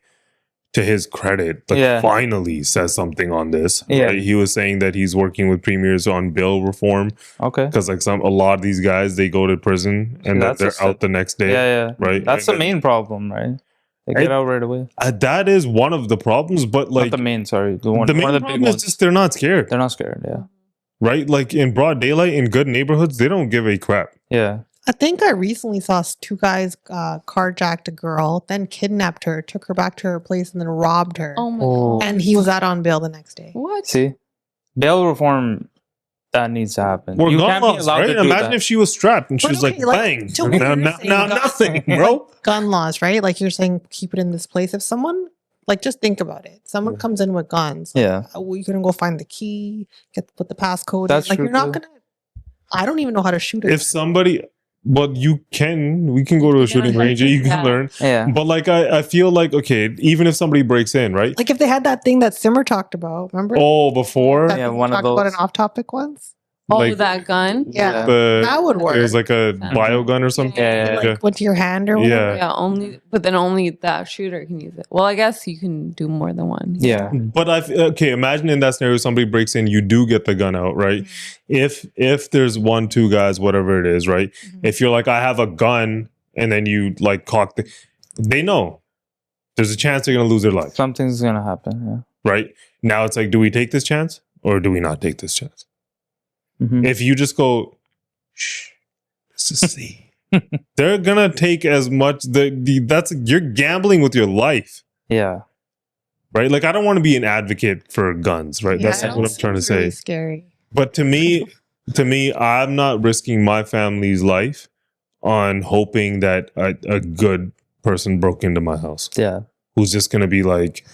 to his credit, like Yeah. finally says something on this. Yeah. Right? He was saying that he's working with premiers on bail reform Okay. because like a lot of these guys, they go to prison and then That's they're a out the next day. Yeah. Right. That's And the main problem, right? They get out right away. that is one of the problems, but like Not the main, sorry. The one the main of the big problem is ones. just they're not scared. They're not scared, yeah. Right? Like in broad daylight, in good neighborhoods, they don't give a crap. Yeah. I think I recently saw two guys carjacked a girl, then kidnapped her, took her back to her place, and then robbed her. Oh my Oh. god. And he was out on bail the next day. What? See? Bail reform, that needs to happen. Or You gun can't be laws, allowed right? to do Imagine that. if she was strapped and she But was like, okay, like, bang. to what Now, you're now, saying, now gun- nothing, bro. Gun laws, right? Like you're saying, keep it in this place. If someone, like, just think about it. Someone comes in with guns. Yeah. We're gonna go find the key, put the passcode. That's in. Like true, you're not too. gonna. I don't even know how to shoot it. If somebody, but we can go to a shooting range and you can Yeah. learn. Yeah. But like, I feel like, okay, even if somebody breaks in, right? Like if they had that thing that Simmer talked about, remember? Oh, before That Yeah, thing we one of talked about those. an off-topic once. Oh, like, that gun? Yeah, the, that would work. it was like a Yeah. biogun or something. Yeah. Like went to your hand or Yeah. whatever. Yeah, but then only that shooter can use it. Well, I guess you can do more than one. Yeah. But okay, imagine in that scenario, somebody breaks in, you do get the gun out, right? Mm-hmm. If there's 1, 2 guys, whatever it is, right? Mhm. If you're like, I have a gun, and then you like cock they know there's a chance they're gonna lose their life, Something's going to happen, right? Now it's like, do we take this chance or do we not take this chance? yeah. Mhm. If you just go, shh, this is C, they're gonna take as much. That's you're gambling with your life, Yeah. right? Like I don't want to be an advocate for guns, right? Yeah, That's it not what I'm seems trying to really say. Scary. But to me, I'm not risking my family's life on hoping that a good person broke into my house Yeah. who's just gonna be like,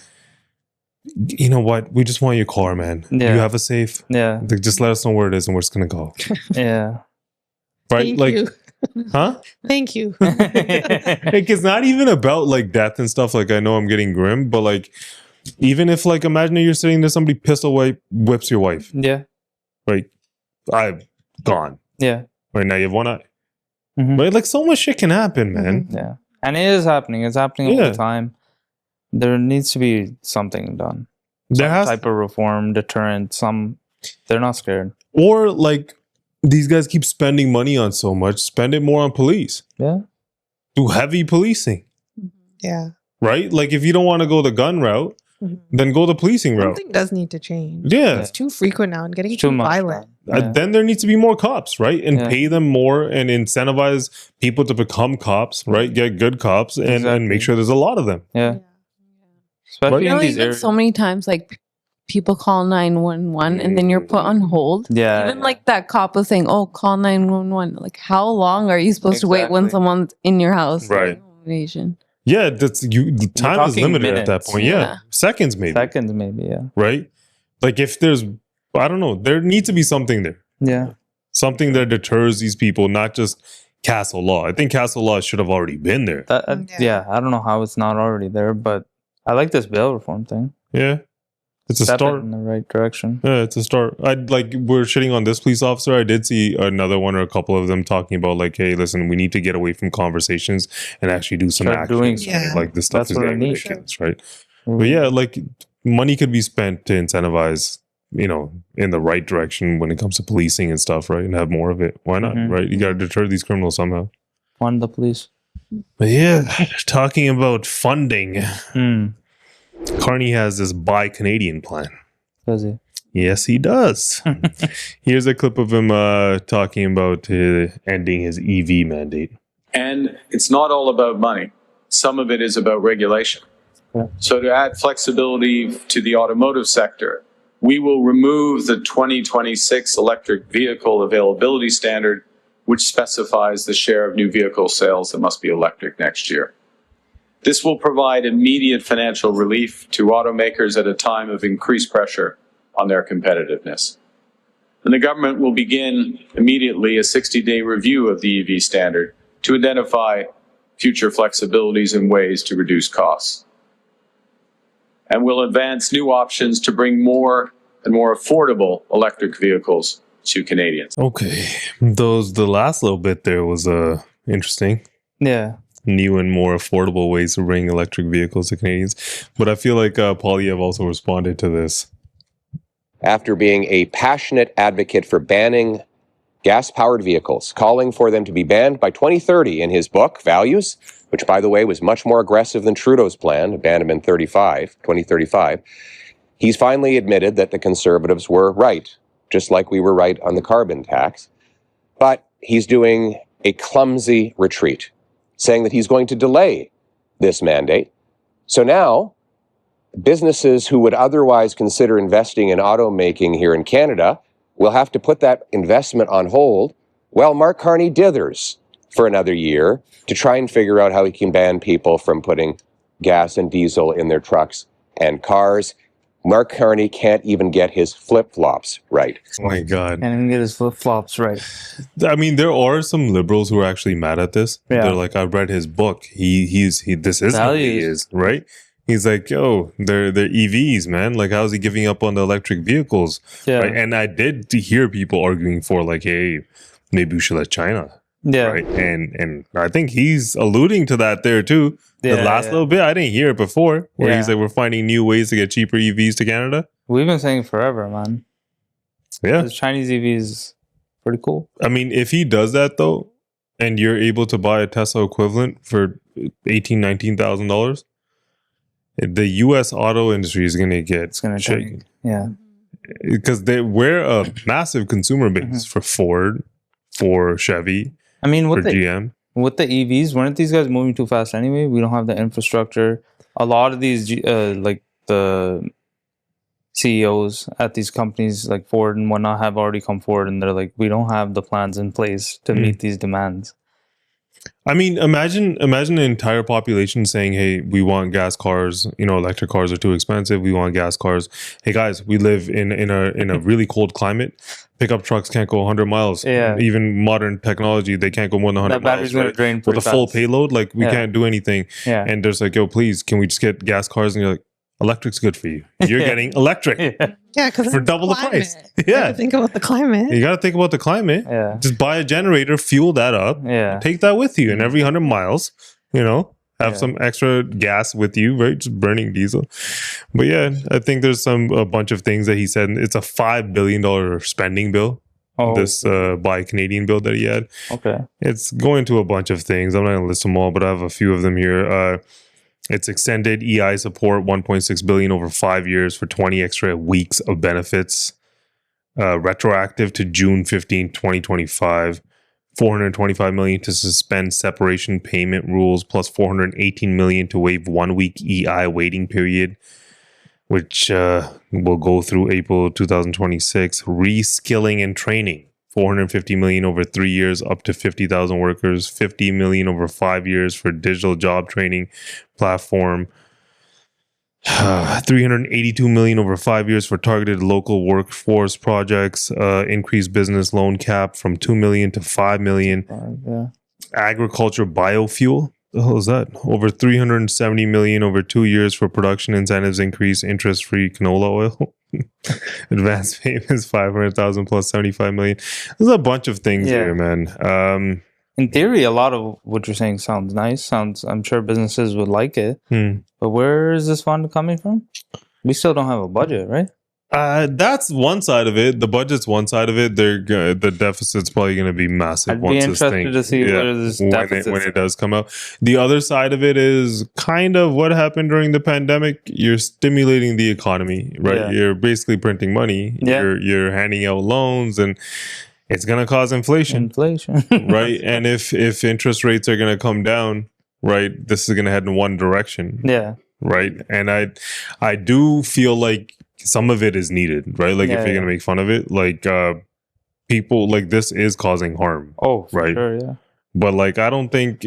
you know what? We just want your car, man. Yeah. You have a safe. Yeah. Like, just let us know where it is, and we're just gonna go. Yeah. Right? Thank like, you. huh? Thank you. Like, it's not even about like death and stuff. Like, I know I'm getting grim, but like, even if like, imagine you're sitting there, somebody pistol whips your wife. Yeah. Like, I'm gone. Yeah. Right now, you have one eye. Mhm. Right? Like, so much shit can happen, man. Yeah. And it is happening. It's happening all Yeah. the time. There needs to be something done. There Some has type of reform, deterrent. They're not scared. or like these guys keep spending money on so much. Spend it more on police. Yeah. Do heavy policing. Yeah. Right? Like, if you don't want to go the gun route, Mhm. then go the policing route. Something does need to change. Yeah. It's too frequent now and getting It's too too much. violent. Yeah. Then there needs to be more cops, right? And Yeah. pay them more and incentivize people to become cops, right? Get good cops and Exactly. make sure there's a lot of them. Yeah. Especially You in know, these even areas. so many times, like people call 911 and then you're put on hold. Yeah. Even like that cop was saying, "Oh, call 911." Like, how long are you supposed to wait when Exactly. someone's in your house? Right. Invasion. Yeah, that's you. The time is talking limited at that minutes. point. Yeah. Yeah. Seconds maybe. Seconds, maybe. Yeah. Right? Like, if there's, I don't know, there needs to be something there. Yeah. Something that deters these people, not just castle law. I think castle law should have already been there. That, Yeah. yeah. I don't know how it's not already there, but I like this bail reform thing. Yeah. It's a Step it start. in the right direction. Yeah, it's a start. We're shitting on this police officer. I did see another one or a couple of them talking about like, hey, listen, we need to get away from conversations and actually do some Start action. doing something. Yeah. Like, this stuff That's is what getting we need. ridiculous, right? But yeah, like, money could be spent to incentivize, in the right direction when it comes to policing and stuff, right? And have more of it. Why not, Mhm. right? You got to deter these criminals somehow. Fund the police. But yeah, talking about funding, Hmm. Carney has this Buy Canadian plan. Does he? Yes, he does. Here's a clip of him talking about ending his EV mandate. And it's not all about money. Some of it is about regulation. Yeah. So to add flexibility to the automotive sector, we will remove the 2026 electric vehicle availability standard, which specifies the share of new vehicle sales that must be electric next year. This will provide immediate financial relief to automakers at a time of increased pressure on their competitiveness. And the government will begin immediately a 60-day review of the EV standard to identify future flexibilities and ways to reduce costs. And will advance new options to bring more and more affordable electric vehicles to Canadians. Okay, the last little bit there was Interesting. Yeah. New and more affordable ways to bring electric vehicles to Canadians. But I feel like Polyev also responded to this. After being a passionate advocate for banning gas-powered vehicles, calling for them to be banned by 2030 in his book, Values, which, by the way, was much more aggressive than Trudeau's plan to ban them in 2035, he's finally admitted that the Conservatives were right, just like we were right on the carbon tax. But he's doing a clumsy retreat, saying that he's going to delay this mandate. So now, businesses who would otherwise consider investing in automaking here in Canada will have to put that investment on hold while Mark Carney dithers for another year to try and figure out how he can ban people from putting gas and diesel in their trucks and cars. Mark Carney can't even get his flip-flops right. Oh my God. Can't even get his flip-flops right. I mean, there are some liberals who are actually mad at this. Yeah. They're like, I read his book. This is how he is, right? He's like, yo, they're EVs, man. Like, how is he giving up on the electric vehicles? Yeah. Right? And I did hear people arguing for like, hey, maybe we should let China. Yeah. Right. And I think he's alluding to that there too. The last little bit, I didn't hear it before, where he's like, we're finding new ways to get cheaper EVs to Canada. We've been saying forever, man. Yeah. The Chinese EVs pretty cool. I mean, if he does that though, and you're able to buy a Tesla equivalent for $18,000-$19,000, the U.S. auto industry is going to get shaken. Yeah. Because we're a massive consumer base for Ford, for Chevy, I mean, for GM. With the EVs, weren't these guys moving too fast anyway? We don't have the infrastructure. A lot of these, like the CEOs at these companies like Ford and whatnot have already come forward and they're like, we don't have the plans in place to meet these demands. I mean, imagine an entire population saying, hey, we want gas cars, electric cars are too expensive. We want gas cars. Hey guys, we live in a really cold climate. Pickup trucks can't go 100 miles. Yeah. Even modern technology, they can't go more than 100 that battery's miles. Gonna drain with a full fast. payload, like we can't do anything. Yeah. And there's like, yo, please, can we just get gas cars? And you're like, electric's good for you. You're getting electric. Yeah, because for double the price. You have to think about the climate. You got to think about the climate. Yeah. Just buy a generator, fuel that up. Yeah. Take that with you. And every 100 miles, have some extra gas with you, right? Just burning diesel. But yeah, I think there's a bunch of things that he said. It's a $5 billion spending bill. Oh. This buy Canadian bill that he had. Okay. It's going to a bunch of things. I'm not going to list them all, but I have a few of them here. It's extended EI support, $1.6 billion over 5 years for 20 extra weeks of benefits. Retroactive to June 15, 2025. $425 million to suspend separation payment rules, plus $418 million to waive 1 week EI waiting period, which will go through April 2026. Reskilling and training, $450 million over 3 years, up to 50,000 workers. $50 million over 5 years for digital job training platform. $382 million over 5 years for targeted local workforce projects. Increased business loan cap from $2 million to $5 million. Yeah. Agriculture biofuel. The hell is that? Over $370 million over 2 years for production incentives, increase interest-free canola oil. Advanced payments, $500,000 plus $75 million. There's a bunch of things here, man. In theory, a lot of what you're saying sounds nice. I'm sure businesses would like it. But where is this fund coming from? We still don't have a budget, right? That's one side of it. The budget's one side of it. The deficit's probably going to be massive. I'd be interested to see where this deficit when it does come out. The other side of it is kind of what happened during the pandemic. You're stimulating the economy, right? Yeah. You're basically printing money. Yeah. You're handing out loans, and it's going to cause inflation. Right? And if interest rates are going to come down, right, this is going to head in one direction. Yeah. Right. And I do feel like some of it is needed, right? Like if you're going to make fun of it, like people like this is causing harm. Oh, for right. sure, yeah. But like, I don't think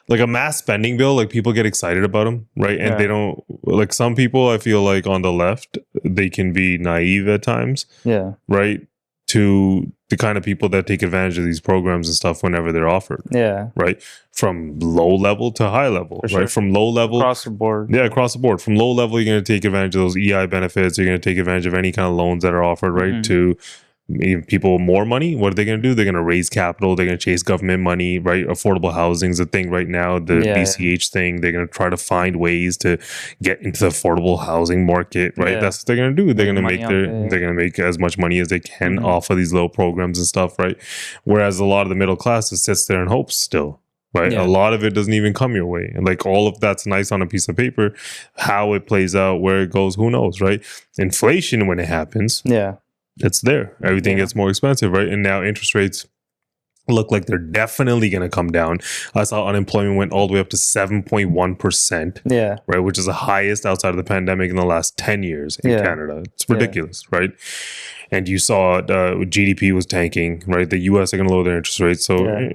like a mass spending bill, like people get excited about them, right? And they don't, like some people, I feel like on the left, they can be naive at times. Yeah. Right. To the kind of people that take advantage of these programs and stuff whenever they're offered. Yeah. Right. From low level to high level. For sure. Right. From low level. Across the board. Yeah, across the board. From low level, you're going to take advantage of those EI benefits. You're going to take advantage of any kind of loans that are offered, right? To people more money. What are they going to do? They're going to raise capital. They're going to chase government money, right? Affordable housing is a thing right now. The BCH thing. They're going to try to find ways to get into the affordable housing market, right? That's what they're going to do. They're going to make as much money as they can off of these little programs and stuff, right? Whereas a lot of the middle class just sits there and hopes still. Right. A lot of it doesn't even come your way. And like all of that's nice on a piece of paper. How it plays out, where it goes, who knows, right? Inflation, when it happens, it's there. Everything gets more expensive, right? And now interest rates look like they're definitely going to come down. I saw unemployment went all the way up to 7.1%. Yeah. Right. Which is the highest outside of the pandemic in the last 10 years in Canada. It's ridiculous, right? And you saw GDP was tanking, right? The US are going to lower their interest rates. So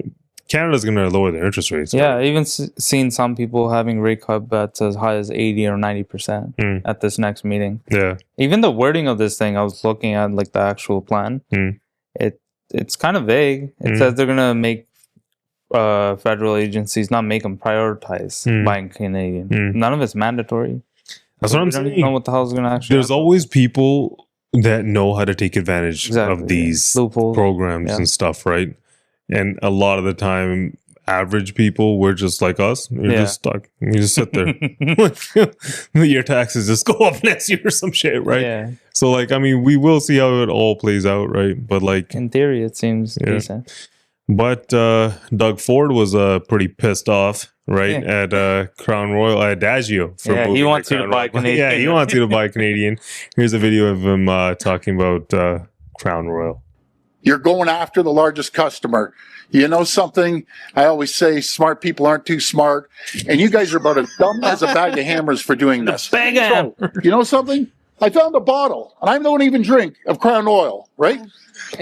Canada's going to lower their interest rates. Yeah, right? Even seen some people having rate cut bets as high as 80 or 90% at this next meeting. Yeah. Even the wording of this thing, I was looking at like the actual plan. It's kind of vague. It says they're going to make federal agencies not make them prioritize buying Canadian. None of it's mandatory. That's what I'm saying. I don't know what the hell is going to actually There's always people that know how to take advantage of these programs and stuff, right? And a lot of the time, average people, we're just like us. You're just stuck. You just sit there. Your taxes just go up next year or some shit, right? Yeah. So, like, I mean, we will see how it all plays out, right? But, like... in theory, it seems decent. But Doug Ford was pretty pissed off, right? At Crown Royal, at Adagio. He wants you to buy Canadian. Yeah, he wants you to buy Canadian. Here's a video of him talking about Crown Royal. You're going after the largest customer. You know something? I always say smart people aren't too smart. And you guys are about as dumb as a bag of hammers for doing this. Bag of hammers. You know something? I found a bottle, and I don't even drink, of Crown Oil, right?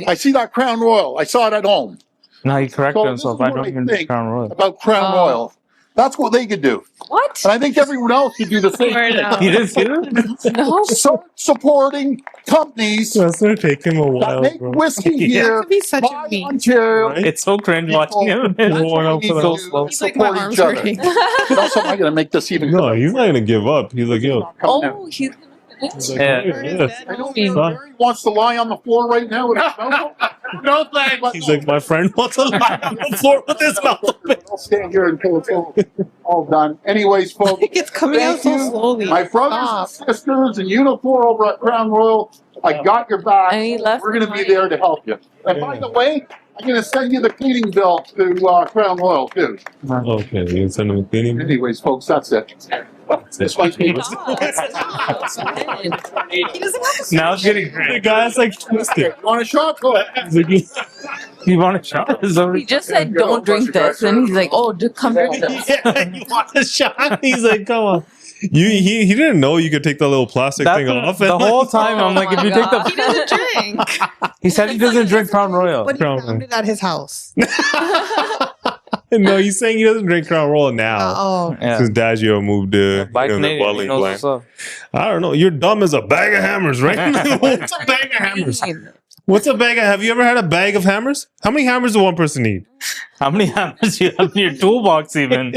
I see that Crown Royal. I saw it at home. Now he corrected himself. I don't even drink Crown Royal. About Crown Royal. That's what they could do. What? And I think everyone else should do the same thing. You didn't see that? No. Start supporting companies That's going to take him a while, that make whiskey here. That could be such a by meme. Ontario. Right? It's so cringe watching him. That's Going what up we for need the to whole do. He's like, my Support arms each other. hurting. You know something? I'm going to make this even No, he's not going to give up. He's like, yo. Oh, he's gonna finish. I know Barry wants to lie on the floor right now with his mouth open. No thanks. He's like, my friend wants to lie on the floor with his mouth open. I'll stand here until it's all done. Anyways, folks, It's coming out thank so you. slowly. My brothers and sisters and Unifor over at Crown Royal, I got your back. And he left We're going to be behind. there to help you. And by the way, I'm going to send you the cleaning bill to Crown Royal, too. Okay, you can send him a cleaning. Anyways, folks, that's it. This one's me. He doesn't have to Now it's getting The great. guy's like twisted. You want a shot? Go ahead. You want a shot? He just said, "Don't drink this," and he's like, "Oh, come drink this." Yeah, you want a shot? He's like, come on. He didn't know you could take the little plastic thing off. The whole time I'm like, Oh if you my take God. He doesn't drink. he said he doesn't drink Crown Royal. But he found it at his house. No, he's saying he doesn't drink Crown Royal now. Oh. Yeah. Since Daggio moved to Buy the Canadian, he bottling knows plant. what's up. I don't know. You're dumb as a bag of hammers, right? What's a bag of hammers? What's a bag of? Have you ever had a bag of hammers? How many hammers does one person need? How many hammers do you have in your toolbox even?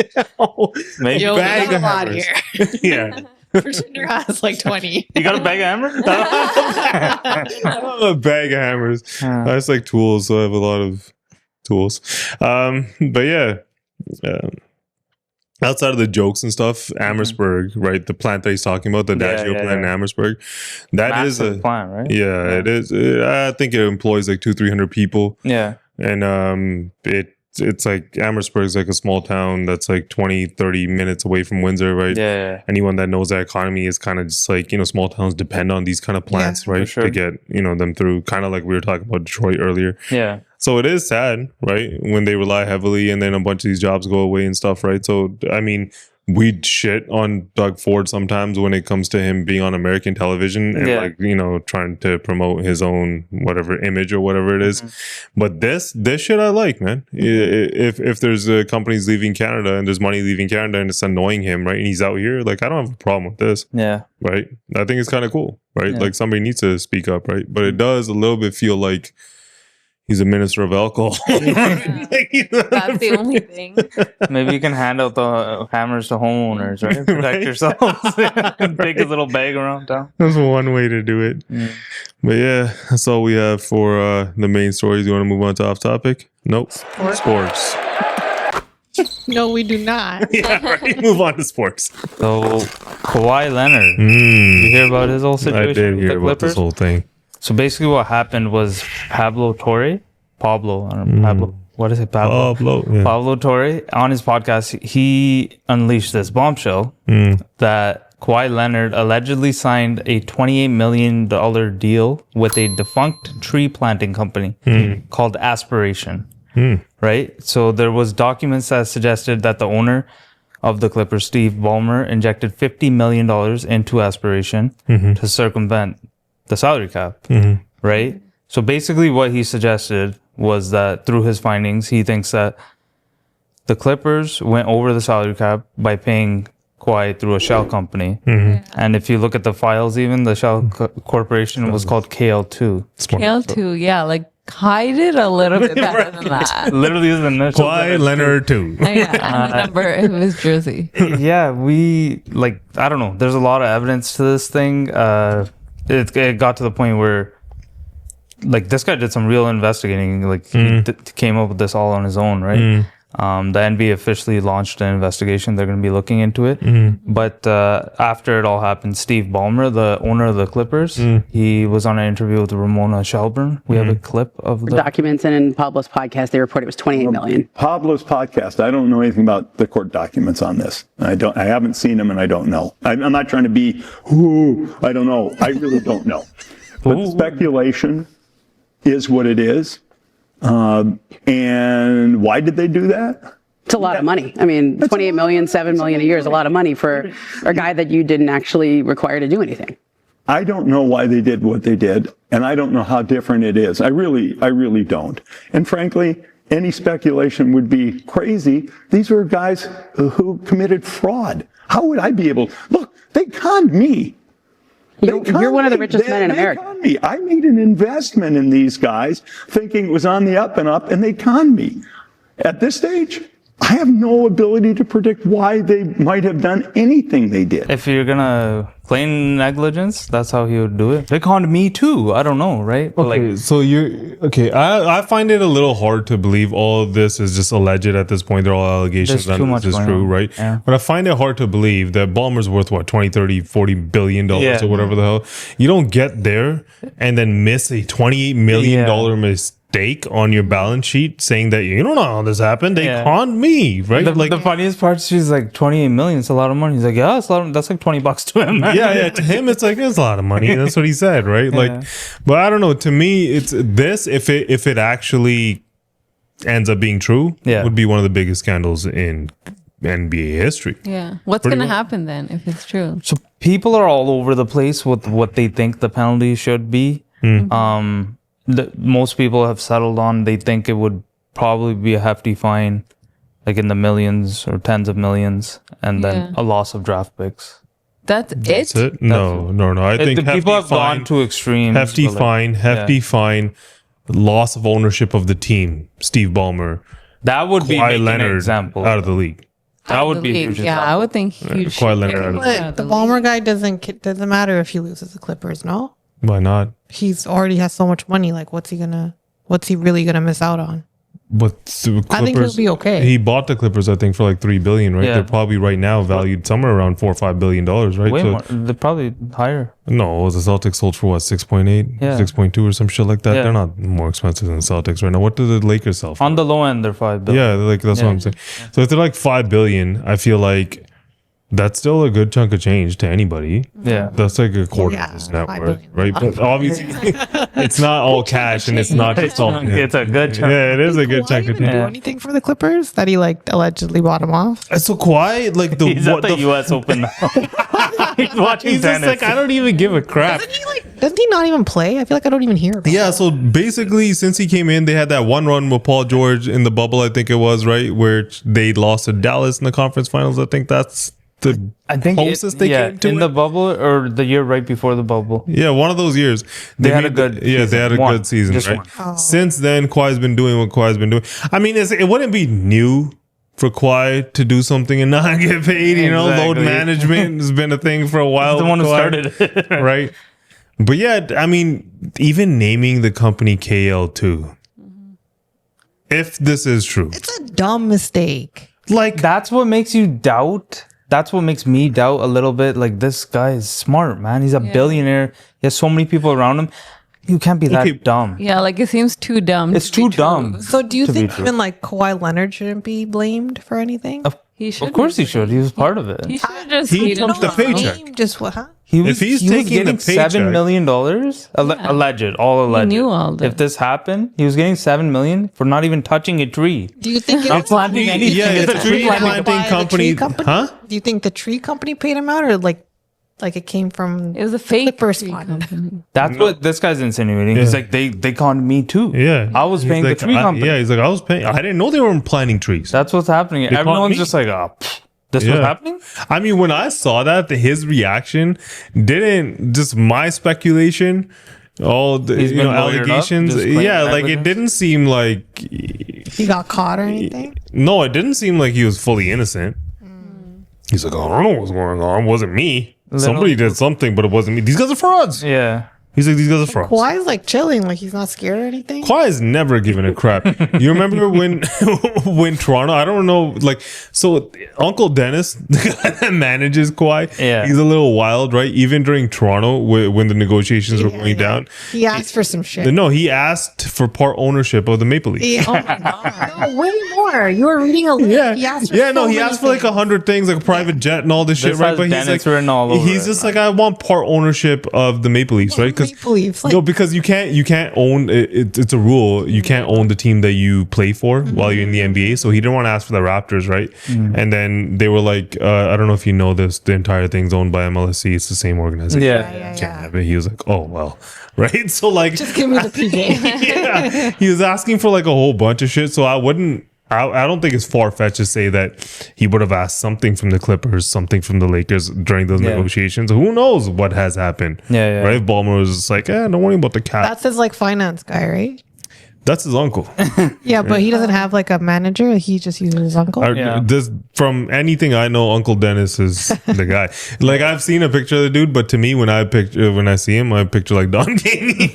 Maybe. Yo, Bag there's a of lot hammers. here. Yeah. Virginia has like 20. You got a bag of hammers? I don't have a bag of hammers. I just like tools, so I have a lot of tools. But yeah. Outside of the jokes and stuff, Amherstburg, right? The plant that he's talking about, the Daggio plant in Amherstburg. That is Massive a plant, right? Yeah, it is. I think it employs like 200-300 people. Yeah. And it's like Amherstburg's like a small town that's like 20-30 minutes away from Windsor, right? Yeah. Anyone that knows that economy is kind of just like, small towns depend on these kind of plants, right? sure. To get, them through, kind of like we were talking about Detroit earlier. Yeah. So it is sad, right? When they rely heavily and then a bunch of these jobs go away and stuff, right? So, I mean, we shit on Doug Ford sometimes when it comes to him being on American television and like, trying to promote his own whatever image or whatever it is. But this shit I like, man. If there's companies leaving Canada and there's money leaving Canada and it's annoying him, right? And he's out here, like, I don't have a problem with this. Yeah. Right? I think it's kind of cool, right? Yeah. Like somebody needs to speak up, right? But it does a little bit feel like He's a minister of alcohol. That's the only thing. Maybe you can hand out the hammers to homeowners, right? Protect Right? yourselves. Take his little bag around town. That's one way to do it. Mm. But yeah, that's all we have for the main stories. You want to move on to off topic? Nope. Sports. No, we do not. Yeah, right. Move on to sports. So Kawhi Leonard, you hear about his whole situation? I did with hear the about this Clippers? whole thing. So basically, what happened was Pablo, I don't know, Pablo. What is it, Pablo? Yeah. Pablo Torre on his podcast, he unleashed this bombshell that Kawhi Leonard allegedly signed a $28 million deal with a defunct tree planting company called Aspiration. Right? So there was documents that suggested that the owner of the Clippers, Steve Ballmer, injected $50 million into Aspiration to circumvent the salary cap. Right? So basically what he suggested was that through his findings, he thinks that the Clippers went over the salary cap by paying Kawhi through a shell company. And if you look at the files, even the shell corporation was called KL2. KL2, yeah, like hide it a little bit better than that. Literally is the initial. Kawhi Leonard too. Yeah, and the number of his jersey. Yeah, we like, I don't know. There's a lot of evidence to this thing. It got to the point where like this guy did some real investigating. Like he came up with this all on his own, right? The NBA officially launched an investigation. They're going to be looking into it. But after it all happened, Steve Ballmer, the owner of the Clippers, he was on an interview with Ramona Shelburne. We have a clip of the documents, and in Pablo's podcast, they reported it was 28 million. Pablo's podcast. I don't know anything about the court documents on this. I haven't seen them, and I don't know. I'm not trying to be. I don't know. I really don't know. But speculation is what it is. And why did they do that? It's a lot of money. I mean, 28 million, 7 million a year is a lot of money for a guy that you didn't actually require to do anything. I don't know why they did what they did, and I don't know how different it is. I really don't. And frankly, any speculation would be crazy. These were guys who committed fraud. How would I be able? Look, they conned me. You're one of the richest men in America. Conned me. I made an investment in these guys thinking it was on the up and up, and they conned me. At this stage, I have no ability to predict why they might have done anything they did. If you're gonna claim negligence, that's how he would do it. They conned me too. I don't know, right? But Okay, so I find it a little hard to believe all of this is just alleged at this point. They're all allegations. There's too None of much this is going true, on. right? Yeah. But I find it hard to believe that Ballmer's worth what, 20, 30, 40 billion dollars or whatever the hell. You don't get there and then miss a $28 million mistake on your balance sheet saying that you don't know how this happened. They conned me, right? The funniest part, she's like, 28 million, it's a lot of money. He's like, yeah, it's a lot that's like $20 to him. Yeah, to him it's like it's a lot of money. That's what he said, right? Like, but I don't know. To me, it's this. If it actually ends up being true, would be one of the biggest scandals in NBA history. Yeah, what's going to happen then if it's true? So people are all over the place with what they think the penalty should be. Most people have settled on, they think it would probably be a hefty fine, like in the millions or tens of millions, and then a loss of draft picks. That's it? No. I think people have gone to extremes. Hefty fine, loss of ownership of the team. Steve Ballmer. That would be Kawhi an Leonard example out of the league. That would be a huge example. I would think huge. Kawhi Leonard out of the league. But the Ballmer guy doesn't matter if he loses the Clippers, no? Why not? He's already has so much money. Like, what's he really gonna miss out on? But the Clippers, I think he'll be okay. He bought the Clippers, I think, for like $3 billion, right? Yeah. They're probably right now valued somewhere around $4 or $5 billion, right? Way more. They're probably higher. No, the Celtics sold for what, 6.8, 6.2 or some shit like that. Yeah. They're not more expensive than the Celtics right now. What do the Lakers sell for? On the low end, they're $5 billion. Yeah, like that's what I'm saying. So if they're like $5 billion, I feel like that's still a good chunk of change to anybody. Yeah. That's like a quarter of his net worth, right? But obviously, it's not all cash and it's not just all. It's a good chunk. Yeah, it is a good chunk of Did he do anything for the Clippers that he like allegedly bought him off? So Kawhi, like He's at the U.S. Open now. He's watching He's just tennis. like, I don't even give a crap. Doesn't he not even play? I feel like I don't even hear about Yeah, so basically, since he came in, they had that one run with Paul George in the bubble, I think it was, right? Where they lost to Dallas in the conference finals. I think that's the I think closest they came to in it? the bubble or the year right before the bubble. Yeah, one of those years. They had a made good they had a season. good season, Just right? one. Oh. Since then, Kawhi's been doing what Kawhi's been doing. I mean, it wouldn't be new for Kawhi to do something and not get paid. You know, load Exactly. management has been a thing for a while. He's the one who with Kawhi, started it. right? But yeah, I mean, even naming the company KL2, if this is true, It's a dumb mistake. like That's what makes you doubt. That's what makes me doubt a little bit. Like, this guy is smart, man. He's a billionaire. He has so many people around him. You can't be that Okay. dumb. Yeah, like it seems too dumb. It's to be too true. dumb. So do you To be think true. even like Kawhi Leonard shouldn't be blamed for anything? He should. Of course he should. He was part of it. He should have just. He hated took the him. paycheck. Just what? Huh? He If he's he was taking the getting $7 paycheck- million, alleged, all alleged. knew all this. If this happened, he was getting $7 million for not even touching a tree. Do you think Not planting anything. yeah, it's a tree planting company, huh? Do you think the tree company paid him out, or like it came from It was a fake Clippers tree fund? company. That's what this guy's insinuating. He's like, they conned me too. Yeah, I was He's paying like, the tree company. Yeah, he's like, I was paying. I didn't know they were planting trees. That's what's happening. caught Everyone's me. just like, this was Yeah. happening? I mean, when I saw that, his reaction didn't just my speculation. All the He's been lawyered up, allegations, just claiming yeah, like it negligence? didn't seem like He got caught or anything? no, it didn't seem like he was fully innocent. He's like, I don't know what's going on. It wasn't me. Somebody did something, but it wasn't me. These guys are frauds. Yeah. He's like, these guys are frauds. Kawhi's like chilling, like he's not scared or anything. Kawhi's never given a crap. You remember when when Toronto, I don't know, like, so Uncle Dennis, the guy that manages Kawhi, Yeah. he's a little wild, right? Even during Toronto, when the negotiations were going down. He asked for some shit. No, he asked for part ownership of the Maple Leafs. Yeah. Oh my god! No, way more. You were reading a list. Yeah, He asked for yeah, no, so he many asked for like things. 100 things, like a private jet and all this shit, This right? has But he's Dennis like, written all over he's it, just like, I want part ownership of the Maple Leafs, right? Because Maple Leafs, like- no, because you can't own it. It's a rule. You can't own the team that you play for while you're in the NBA. So he didn't want to ask for the Raptors, right? And then they were like, I don't know if you know this, the entire thing's owned by MLSE. It's the same organization. Yeah. Can't have it. He was like, oh well, right? So like, Just give me the PJ. yeah, he was asking for like a whole bunch of shit. So I don't think it's far fetched to say that he would have asked something from the Clippers, something from the Lakers during those Yeah. negotiations. Who knows what has happened? Yeah. Right? Ballmer was just like, don't worry about the cap. That's his like finance guy, right? That's his uncle. Yeah, but he doesn't have like a manager. He just uses his uncle. Yeah. This, from anything I know, Uncle Dennis is the guy. Like I've seen a picture of the dude, but to me, when I see him, I picture like Don Gamey.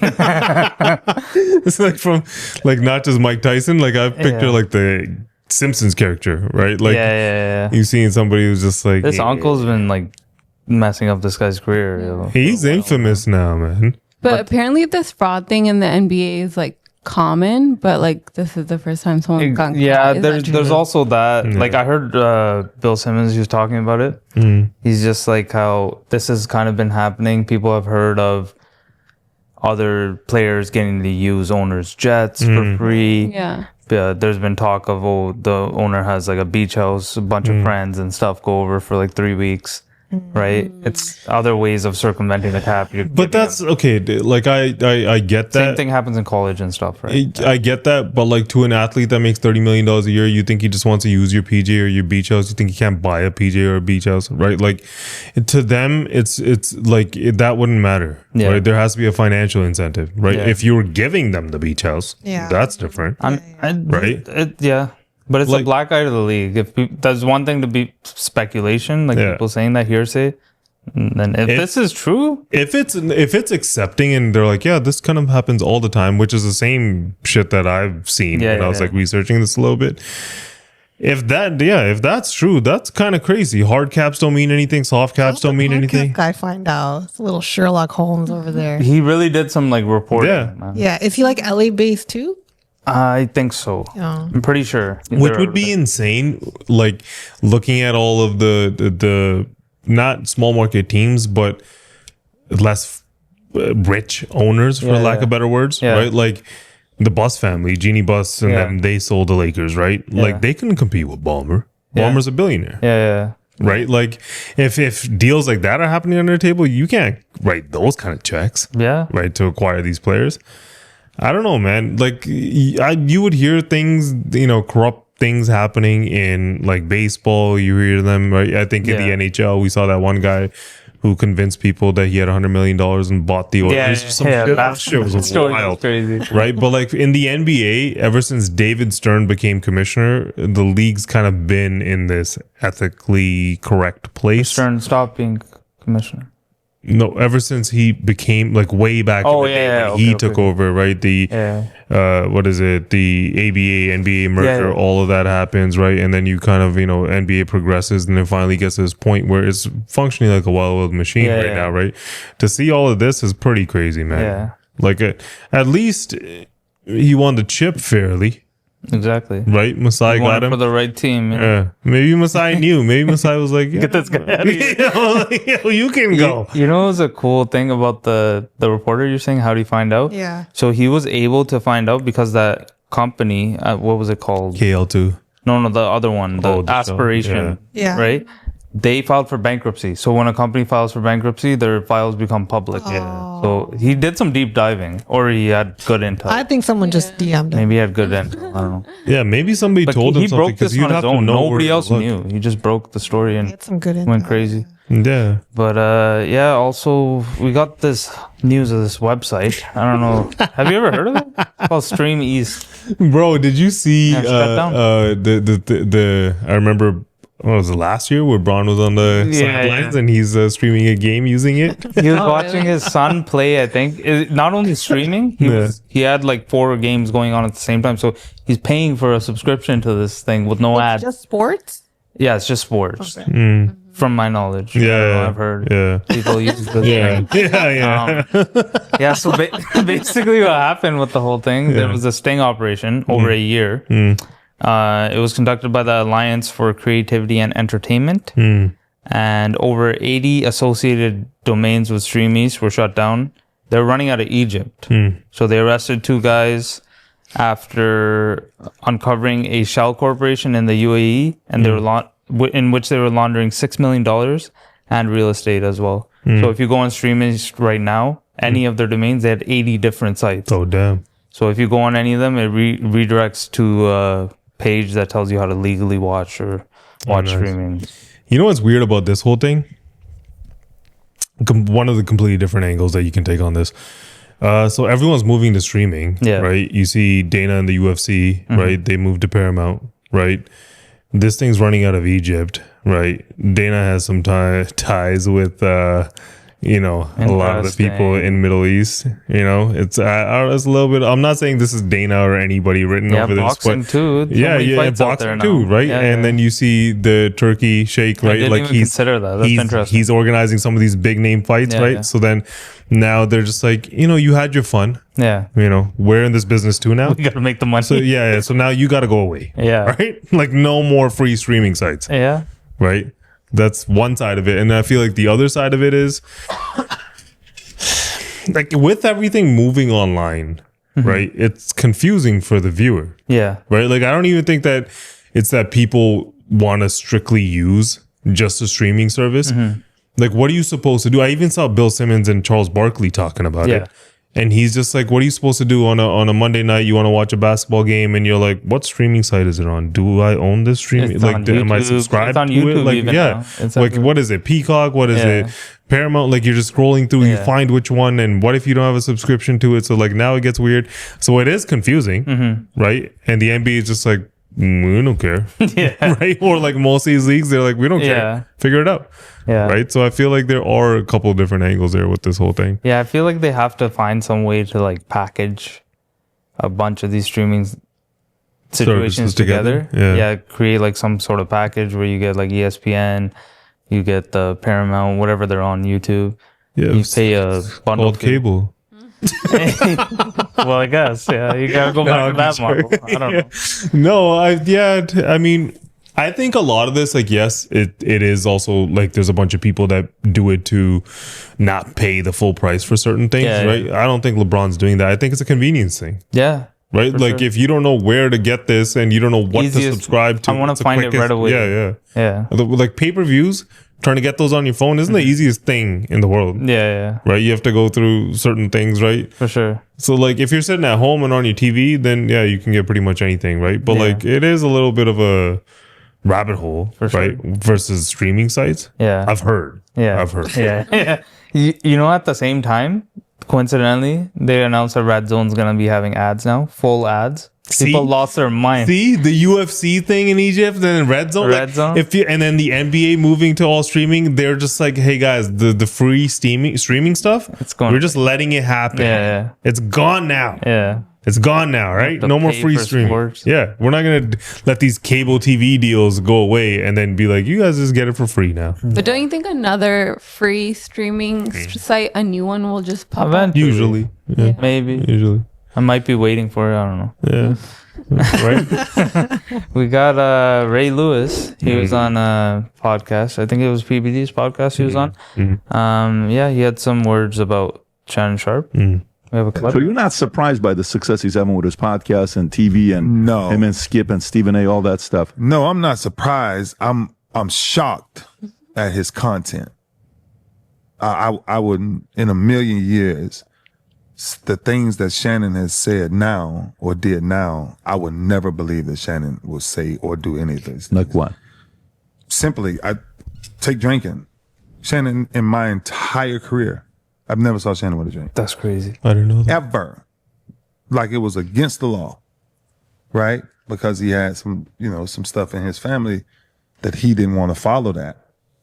It's like from like not just Mike Tyson. Like I picture like the Simpsons character, right? Like Yeah. you've seen somebody who's just like This uncle's been like messing up this guy's career. Yo. He's infamous now, man. But apparently, this fraud thing in the NBA is like common. But like, this is the first time someone got Yeah, caught. Is that there's true? also that. Like I heard Bill Simmons, he was talking about it. He's just like how this has kind of been happening. People have heard of other players getting to use owners' jets for free. Yeah. There's been talk of the owner has like a beach house, a bunch of friends and stuff go over for like 3 weeks. Right? It's other ways of circumventing the cap. But that's okay. Like I get that. Same thing happens in college and stuff, right? I get that, but like to an athlete that makes $30 million a year, you think he just wants to use your PJ or your beach house? You think he can't buy a PJ or a beach house, right? Like to them, it's like that wouldn't matter, Yeah. right? There has to be a financial incentive, right? Yeah. If you were giving them the beach house, Yeah. that's different, right? But it's Like- a black eye to the league. If there's one thing to be speculation, like Yeah. people saying that hearsay, then if this is true, If it's accepting and they're like, yeah, this kind of happens all the time, which is the same shit that I've seen Yeah, when I was yeah. like researching this a little bit. If that's true, that's kind of crazy. Hard caps don't mean anything. Soft caps don't mean anything. Guy find out. It's a little Sherlock Holmes over there. he really did some like reporting. Yeah. Man. Yeah, is he like LA based too? I think so. Yeah. I'm pretty sure. Which would be insane, like looking at all of the not small market teams, but less rich owners, for lack of better words, Yeah. right? Like the Bus family, Jeannie Bus, and Yeah. then they sold the Lakers, right? Yeah. Like they couldn't compete with Ballmer. Yeah. Ballmer's a billionaire, Yeah. right? Like if deals like that are happening under the table, you can't write those kind of checks, Yeah. right, to acquire these players. I don't know, man. Like you would hear things, corrupt things happening in like baseball. You hear them, right? I think in the NHL, we saw that one guy who convinced people that he had $100 million and bought the Oilers. That shit was wild, crazy, right? But like in the NBA, ever since David Stern became commissioner, the league's kind of been in this ethically correct place. Stern stopped being commissioner. No, ever since he became like way back in the day when he took over, right? The what is it? The ABA NBA merger, all of that happens, right? And then you kind of, you know, NBA progresses and then finally gets to this point where it's functioning like a well-oiled machine now, right? To see all of this is pretty crazy, man. Yeah. Like at least he won the chip fairly. Exactly. Right? Masai got him for the right team. Yeah. Maybe Masai knew. Maybe Masai was like, get this guy out of here. You can go. You know, what's a cool thing about the reporter you're saying? How do you find out? Yeah. So he was able to find out because that company, what was it called? KL2. No, the other one, the the Aspiration. Yeah. Right? They filed for bankruptcy. So when a company files for bankruptcy, their files become public. So he did some deep diving, or he had good intel. I think someone just DM'd him. Maybe he had good intel. I don't know. Yeah, maybe somebody told him he something broke this because you'd on have his to own. know. Nobody else knew. He just broke the story and Get some good info. went crazy. Yeah. But also we got this news of this website. I don't know. Have you ever heard of it? It's called StreamEast. Bro, did you see Shutdown? the I remember what was it last year where Braun was on the sidelines and he's streaming a game using it? He was watching his son play, I think. Not only streaming, he had like 4 games going on at the same time. So he's paying for a subscription to this thing with no ads. Just sports? Yeah, it's just sports. Okay. From my knowledge. Yeah, I've heard yeah. people use this Yeah, thing. Yeah, so basically what happened with the whole thing, there was a sting operation over a year. It was conducted by the Alliance for Creativity and Entertainment. And over 80 associated domains with StreamEast were shut down. They're running out of Egypt. So they arrested 2 guys after uncovering a shell corporation in the UAE, and they were in which they were laundering $6 million and real estate as well. So if you go on StreamEast right now, any of their domains, they had 80 different sites. Oh, damn. So if you go on any of them, it redirects to a page that tells you how to legally watch or watch streaming. You know what's weird about this whole thing? One of the completely different angles that you can take on this. So everyone's moving to streaming, right? You see Dana and the UFC, right? They moved to Paramount, right? This thing's running out of Egypt, right? Dana has some ties with, you know, a lot of the people in Middle East. You know, it's a little bit. I'm not saying this is Dana or anybody written over this, boxing but too. Boxing too, right? And then you see the Turkey Sheikh, right? Like he's consider that. That's interesting. He's organizing some of these big name fights, right? So then now they're just like, you know, you had your fun. Yeah. You know, we're in this business too now. We got to make the money. So so now you got to go away. Yeah. Right? Like no more free streaming sites. Yeah. Right? That's one side of it. And I feel like the other side of it is like with everything moving online, right? It's confusing for the viewer. Yeah. Right? Like I don't even think that it's that people want to strictly use just a streaming service. Like what are you supposed to do? I even saw Bill Simmons and Charles Barkley talking about it. And he's just like, what are you supposed to do on a Monday night? You want to watch a basketball game and you're like, what streaming site is it on? Do I own this streaming? It's like, on am I YouTube. subscribed It's on to YouTube it? Like, even now. It's like, what is it? Peacock? What is it? Paramount? Like, you're just scrolling through, you find which one, and what if you don't have a subscription to it? So, like, now it gets weird. So, it is confusing, right? And the NBA is just like, we don't care. Right? Or like most of these leagues, they're like, we don't care. Figure it out. Right? So I feel like there are a couple of different angles there with this whole thing. Yeah, I feel like they have to find some way to like package a bunch of these streaming situations together. Yeah, create like some sort of package where you get like ESPN, you get the Paramount, whatever they're on YouTube. Yeah, you pay a bundle called cable. Well, I guess you gotta go back to that model. I don't know. No, I mean, I think a lot of this, like, yes, it is also like there's a bunch of people that do it to not pay the full price for certain things, right? I don't think LeBron's doing that. I think it's a convenience thing. Yeah. Right? Like if you don't know where to get this and you don't know what to subscribe to, I want to find it right away. Yeah. Like pay-per-views, trying to get those on your phone isn't the easiest thing in the world. Yeah. Right? You have to go through certain things, right? For sure. So like if you're sitting at home and on your TV, then yeah, you can get pretty much anything, right? But Yeah. like it is a little bit of a rabbit hole, For sure. right? Versus streaming sites. Yeah. I've heard. I've heard. Yeah. You know, at the same time, coincidentally, they announced that Red Zone's going to be having ads now, full ads. People lost their mind. See the UFC thing in Egypt, then Red Zone, Red Zone? If you, and then the NBA moving to all streaming, they're just like, hey guys, the free streaming stuff, It's gone. we're just letting it happen. Yeah. It's gone now. Yeah. It's gone now, right? to No more pay free for streaming. sports. Yeah, we're not gonna let these cable TV deals go away and then be like, you guys just get it for free now. But don't you think another free streaming site, a new one, will just pop up? Eventually. Usually, yeah. Maybe. Usually, I might be waiting for it. I don't know. yeah. Right. We got Ray Lewis. He was on a podcast. I think it was PBD's podcast he was on. Yeah, he had some words about Shannon Sharpe. We have a clip. So you're not surprised by the success he's having with his podcast and TV and No. him and Skip and Stephen A. all that stuff. No, I'm not surprised. I'm shocked at his content. I wouldn't in a million years the things that Shannon has said now or did now, I would never believe that Shannon would say or do any of this. Like what? Simply, I take drinking. Shannon, in my entire career, I've never saw Shannon with a drink. That's crazy. I didn't know that. Ever. Like it was against the law, right? Because he had some stuff in his family that he didn't want to follow that.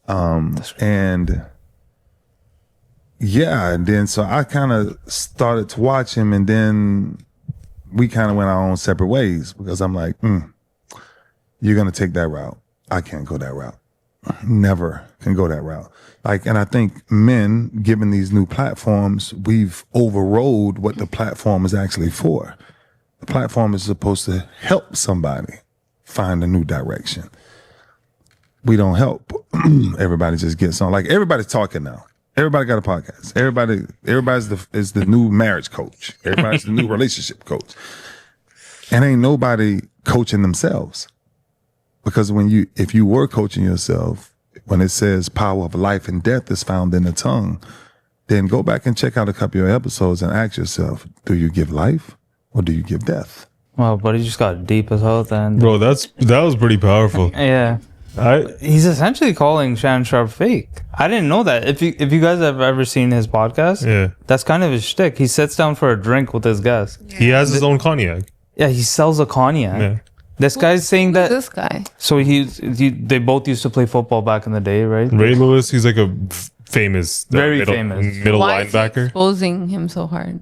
And yeah, and then so I kind of started to watch him, and then we kind of went our own separate ways because I'm like, you're going to take that route. I can't go that route. Never can go that route. Like, and I think men, given these new platforms, we've overrode what the platform is actually for. The platform is supposed to help somebody find a new direction. We don't help. Everybody just gets on. Like everybody's talking now. Everybody got a podcast. Everybody's the new marriage coach. Everybody's the new relationship coach. And ain't nobody coaching themselves. Because if you were coaching yourself, when it says power of life and death is found in the tongue, then go back and check out a couple of episodes and ask yourself, do you give life or do you give death? Well, but he just got deep as hell then. Bro, that was pretty powerful. Yeah. He's essentially calling Shannon Sharpe fake. I didn't know that. If you guys have ever seen his podcast, Yeah. that's kind of his shtick. He sits down for a drink with his guests. He has his own cognac. Yeah, he sells a cognac. Yeah. This guy's saying that. This guy. So they both used to play football back in the day, right? Ray Lewis, he's like a famous, Very famous. middle Why is he linebacker. exposing him so hard?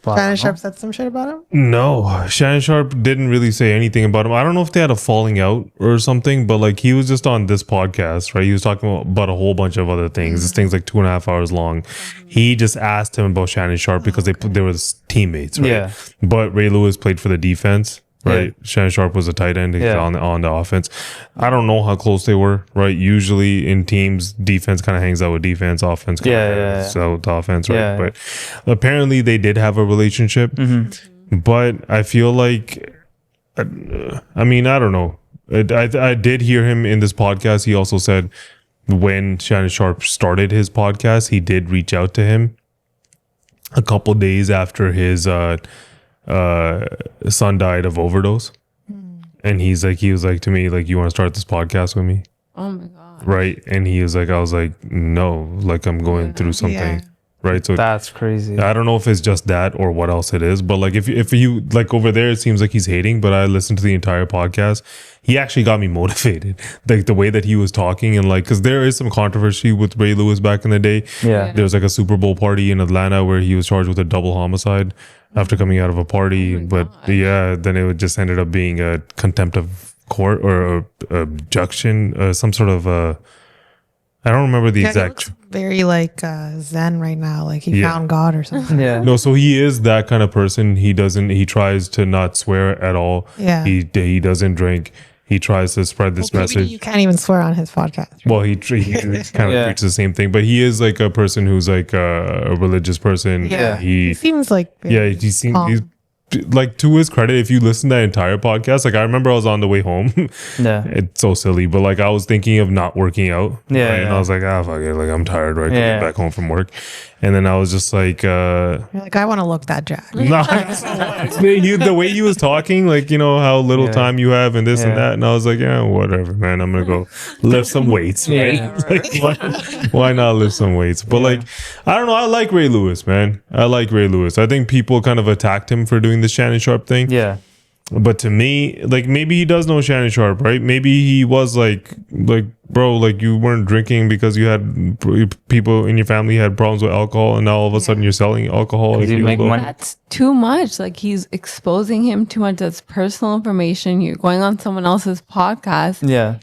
Shannon Sharpe said some shit about him. No, Shannon Sharpe didn't really say anything about him. I don't know if they had a falling out or something, but like he was just on this podcast, right? He was talking about a whole bunch of other things. This thing's like 2.5 hours long. He just asked him about Shannon Sharpe because they were teammates, right? Yeah. But Ray Lewis played for the defense, right? Yeah. Shannon Sharpe was a tight end Yeah. on the offense. I don't know how close they were, right? Usually in teams, defense kind of hangs out with defense, offense kind of hangs out with offense, right? Yeah. But apparently they did have a relationship. But I feel like, I mean, I don't know. I did hear him in this podcast. He also said when Shannon Sharpe started his podcast, he did reach out to him a couple days after his son died of overdose. And he was like to me, like, you want to start this podcast with me? Oh my god. Right. And I was like, no, like I'm going through something. Yeah. Right. So That's crazy. I don't know if it's just that or what else it is, but like if you like over there, it seems like he's hating, but I listened to the entire podcast. He actually got me motivated, like the way that he was talking, and like because there is some controversy with Ray Lewis back in the day. Yeah. There was like a Super Bowl party in Atlanta where he was charged with a double homicide after coming out of a party, but yeah, then it just ended up being a contempt of court or a abduction, some sort of I don't remember the Yeah, exact. he looks very like Zen right now, like he Yeah. found God or something. Yeah. No, so he is that kind of person. He tries to not swear at all. Yeah. He doesn't drink. He tries to spread this Well, message. you can't even swear on his podcast. Right? Well, he kind of Yeah. preaches the same thing, but he is like a person who's like a religious person. Yeah. He He seems like yeah, he seems calm. like to his credit, if you listen to that entire podcast, like I remember I was on the way home. Yeah. It's so silly, but like I was thinking of not working out. Yeah, right? And I was like, fuck it, like I'm tired, right? Get back home from work. And then I was just like, You're like, I want to look that jack. no, the way he was talking, like, you know, how little time you have and this and that. And I was like, yeah, whatever, man. I'm going to go lift some weights. Right? Like, why not lift some weights? But like, I don't know. I like Ray Lewis, man. I like Ray Lewis. I think people kind of attacked him for doing the Shannon Sharpe thing. Yeah. But to me, like maybe he does know Shannon Sharpe, right? Maybe he was like, bro, like you weren't drinking because you had people in your family had problems with alcohol, and now all of a sudden you're selling alcohol. Like, you make money. That's too much. Like he's exposing him too much. That's personal information. You're going on someone else's podcast. Yeah.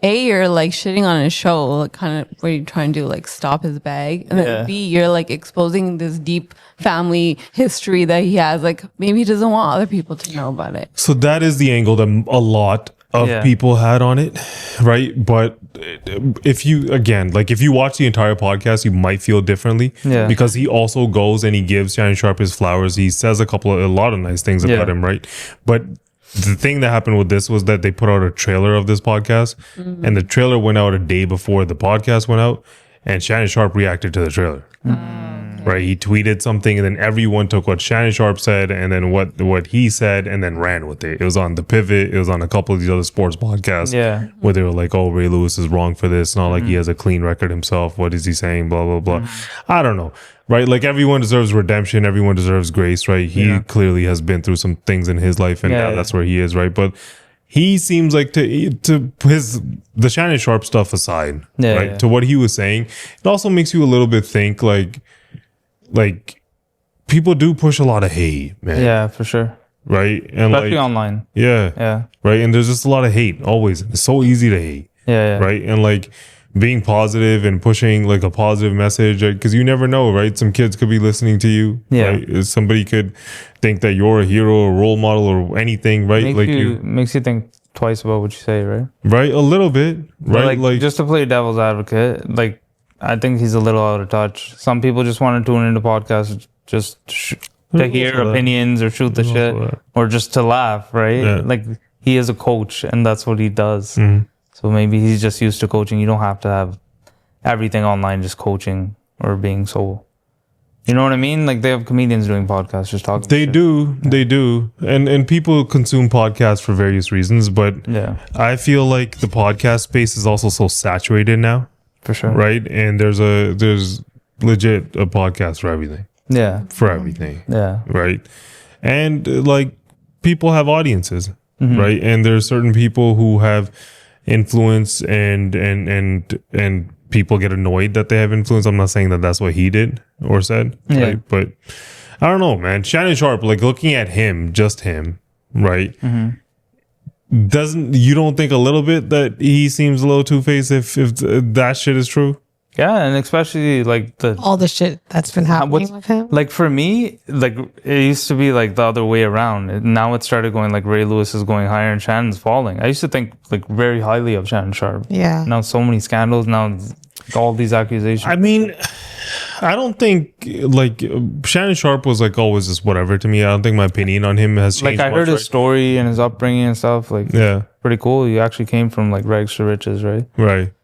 You're like shitting on his show, like kind of what are you trying to do, like stop his bag? And then B, you're like exposing this deep family history that he has. Like maybe he doesn't want other people to know about it. So that is the angle that a lot of people had on it, right? But if you watch the entire podcast, you might feel differently, because he also goes and he gives Shannon Sharpe his flowers. He says a lot of nice things about him, right? But the thing that happened with this was that they put out a trailer of this podcast, and the trailer went out a day before the podcast went out, and Shannon Sharpe reacted to the trailer. Right, he tweeted something, and then everyone took what Shannon Sharpe said, and then what he said, and then ran with it. It was on The Pivot. It was on a couple of these other sports podcasts, where they were like, "Oh, Ray Lewis is wrong for this. Not like he has a clean record himself. What is he saying? Blah blah blah." I don't know. Right, like everyone deserves redemption. Everyone deserves grace. Right, he clearly has been through some things in his life, and now that's where he is. Right, but he seems like the Shannon Sharpe stuff aside, to what he was saying, it also makes you a little bit think like people do push a lot of hate, man. Yeah, for sure. Right, and especially online. Yeah. Right, and there's just a lot of hate always. It's so easy to hate. Yeah. Right, and like being positive and pushing like a positive message, because you never know, right? Some kids could be listening to you. Right? Somebody could think that you're a hero or role model or anything, right? Makes you think twice about what you say, right? Right, a little bit, right? Like just to play devil's advocate, like I think he's a little out of touch. Some people just want to tune into podcasts just to hear opinions or shoot the shit or just to laugh, right? Yeah. Like he is a coach and that's what he does. So maybe he's just used to coaching. You don't have to have everything online just coaching or being so, you know what I mean? Like they have comedians doing podcasts just talking. They do. And people consume podcasts for various reasons, but I feel like the podcast space is also so saturated now. For sure. Right? And there's legit a podcast for everything. Yeah. For everything. Yeah. Right? And like people have audiences, right? And there's certain people who have influence and people get annoyed that they have influence. I'm not saying that that's what he did or said, right? But I don't know, man. Shannon Sharpe, like looking at him, just him, right? You don't think a little bit that he seems a little two-faced if that shit is true? Yeah, and especially like all the shit that's been happening with him. Like for me, like it used to be like the other way around. Now it started going like Ray Lewis is going higher and Shannon's falling. I used to think like very highly of Shannon Sharpe. Yeah. Now so many scandals. Now all these accusations. I mean, I don't think like Shannon Sharpe was like always just whatever to me. I don't think my opinion on him has changed. Like I heard his story and his upbringing and stuff. Like pretty cool. You actually came from like rags to riches, right? Right.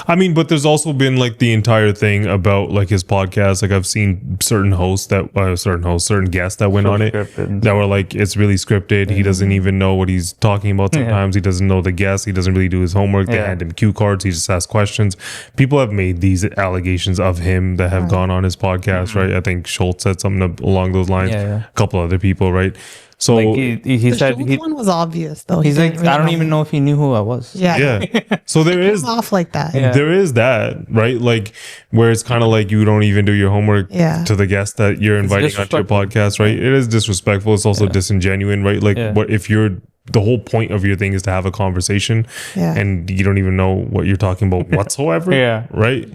I mean, but there's also been like the entire thing about like his podcast. Like I've seen certain certain guests that went on it that were like, it's really scripted. He doesn't even know what he's talking about sometimes. He doesn't know the guests. He doesn't really do his homework. They hand him cue cards. He just asks questions. People have made these allegations of him that have gone on his podcast, right? I think Schultz said something along those lines. A couple other people, right? So like he said one was obvious though. He's like, I don't even know if he knew who I was. Yeah. So there is off like that. There is that, right? Like where it's kind of like you don't even do your homework to the guest that you're inviting onto your podcast, right? It is disrespectful. It's also disingenuous, right? Like what if the whole point of your thing is to have a conversation and you don't even know what you're talking about whatsoever, right?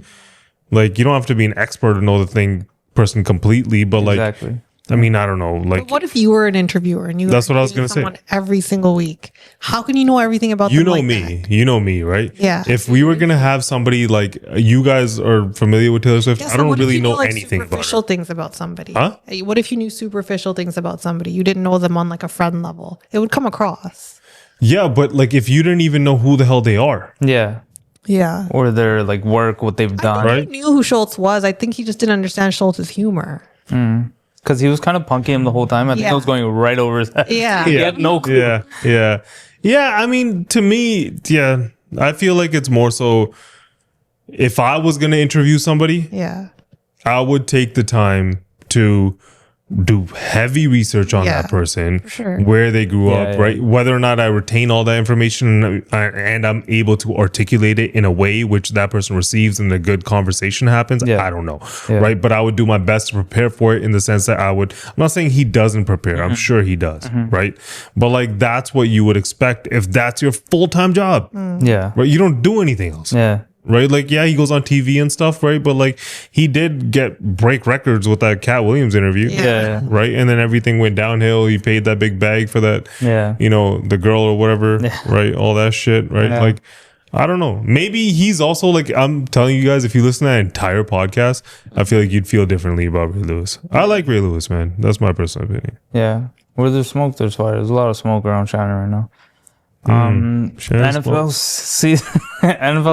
Like you don't have to be an expert to know the person completely, but like I mean, I don't know. Like, But what if you were an interviewer and you That's were what I was interviewing gonna say. someone every single week? How can you know everything about you them know like me, that? you know me, right? Yeah. If we were gonna have somebody like you guys are familiar with Taylor Swift, Yeah, I so don't what if really you know like, anything about superficial her. things about somebody. Huh? Hey, what if you knew superficial things about somebody? You didn't know them on like a friend level. It would come across. Yeah, but like if you didn't even know who the hell they are, Yeah. Yeah. Or their like work, what they've done. I knew who Schultz was. I think he just didn't understand Schultz's humor. Because he was kind of punking him the whole time. I think it was going right over his head. Yeah. He had no clue. Yeah. I mean, to me, yeah, I feel like it's more so. If I was gonna interview somebody, Yeah. I would take the time to do heavy research on Yeah, that person, for sure. where they grew up, yeah. right? Whether or not I retain all that information and I'm able to articulate it in a way which that person receives and a good conversation happens, I don't know, right? But I would do my best to prepare for it in the sense that I'm not saying he doesn't prepare. I'm sure he does, right? But like, that's what you would expect if that's your full-time job, Yeah. right? You don't do anything else. Yeah. Right, like he goes on TV and stuff, right? But like he did break records with that Cat Williams interview, Yeah. right? And then everything went downhill. He paid that big bag for that, Yeah. the girl or whatever, right? All that shit, right? Yeah. Like, I don't know. Maybe he's also like, I'm telling you guys, if you listen to that entire podcast, I feel like you'd feel differently about Ray Lewis. I like Ray Lewis, man. That's my personal opinion. Yeah. Where there's smoke, there's fire. There's a lot of smoke around Shannon right now. NFL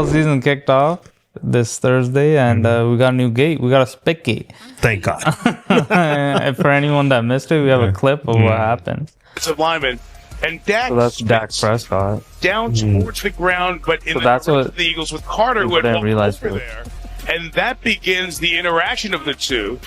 season kicked off this Thursday, and we got a new gate. We got a Spitgate. Thank God. And for anyone that missed it, we have a clip of what happened. Offensive lineman, and Dak So that's Dak Prescott. down towards the ground, but in So the that's direction what of the Eagles with Carter, who people had didn't walked realize over there, and that begins the interaction of the two.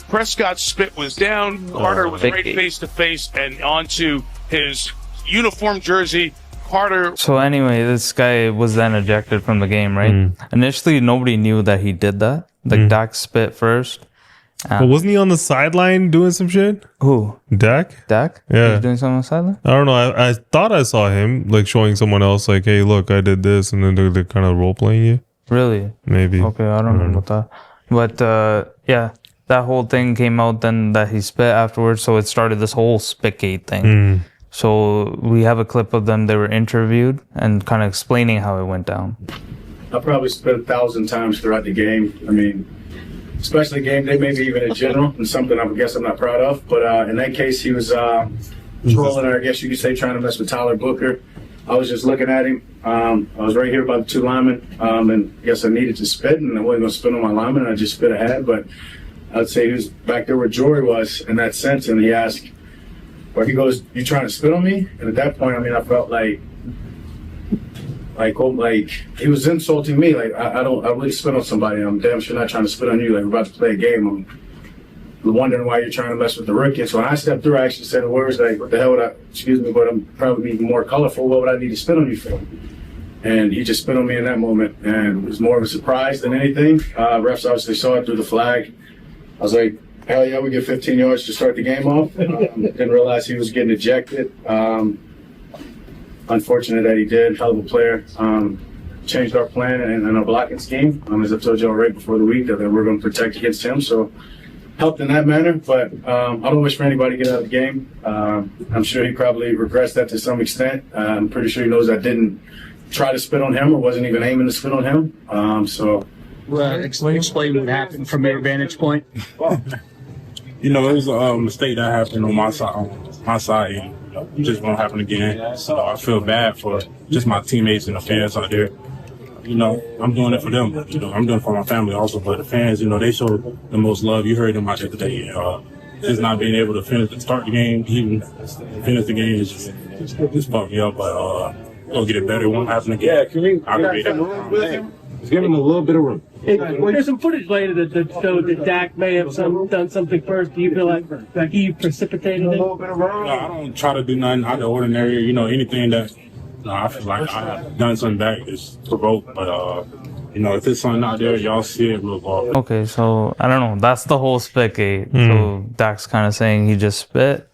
Prescott's spit was down. Carter was right face to face and onto his uniform jersey. Carter. So anyway, this guy was then ejected from the game, right? Initially, nobody knew that he did that. Like Dak spit first. But wasn't he on the sideline doing some shit? Who? Dak? Dak? Yeah. He was doing something on the sideline? I don't know. I thought I saw him like showing someone else, like, "Hey, look, I did this," and then they're kind of role playing you. Really? Maybe. Okay, I don't know about that. But yeah, that whole thing came out then that he spit afterwards. So it started this whole Spitgate thing. So we have a clip of them. They were interviewed and kind of explaining how it went down. I probably spit 1,000 times throughout the game. I mean, especially game day, maybe even in general, and something I guess I'm not proud of. But in that case, he was trolling, or I guess you could say trying to mess with Tyler Booker. I was just looking at him. I was right here by the two linemen, and I guess I needed to spit, and I wasn't going to spit on my lineman, and I just spit ahead. But I'd say he was back there where Jory was in that sense, and he asked, well, he goes, "You trying to spit on me?" And at that point, I mean, I felt like he was insulting me. Like I really spit on somebody. I'm damn sure not trying to spit on you. Like we're about to play a game. I'm wondering why you're trying to mess with the rookie. And so when I stepped through, I actually said the words like, "What the hell would I? Excuse me, but I'm probably even more colorful. What would I need to spit on you for?" And he just spit on me in that moment, and it was more of a surprise than anything. Refs obviously saw it through the flag. I was like, hell yeah, we get 15 yards to start the game off. Didn't realize he was getting ejected. Unfortunate that he did. Hell of a player. Changed our plan and our blocking scheme. As I told you all right before the week, that we're going to protect against him. So helped in that manner. But I don't wish for anybody to get out of the game. I'm sure he probably regrets that to some extent. I'm pretty sure he knows I didn't try to spit on him or wasn't even aiming to spit on him. Explain what happened from your vantage point. You know, it was a mistake that happened on my side. It just won't happen again. So I feel bad for just my teammates and the fans out there. You know, I'm doing it for them. You know, I'm doing it for my family also. But the fans, you know, they show the most love. You heard them out there today. Just not being able to start the game, even finish the game is just fucked me up. But we'll get it better. It won't happen again. Yeah, can we just give him a little bit of room. There's some footage later that showed that Dak may have done something first. Do you feel like he precipitated it? No, I don't try to do nothing out of the ordinary. You know, anything that I feel like I have done something back is provoked. But you know, if there's something out there, y'all see it, we'll go. Okay, so I don't know. That's the whole Spitgate. So Dak's kind of saying he just spit.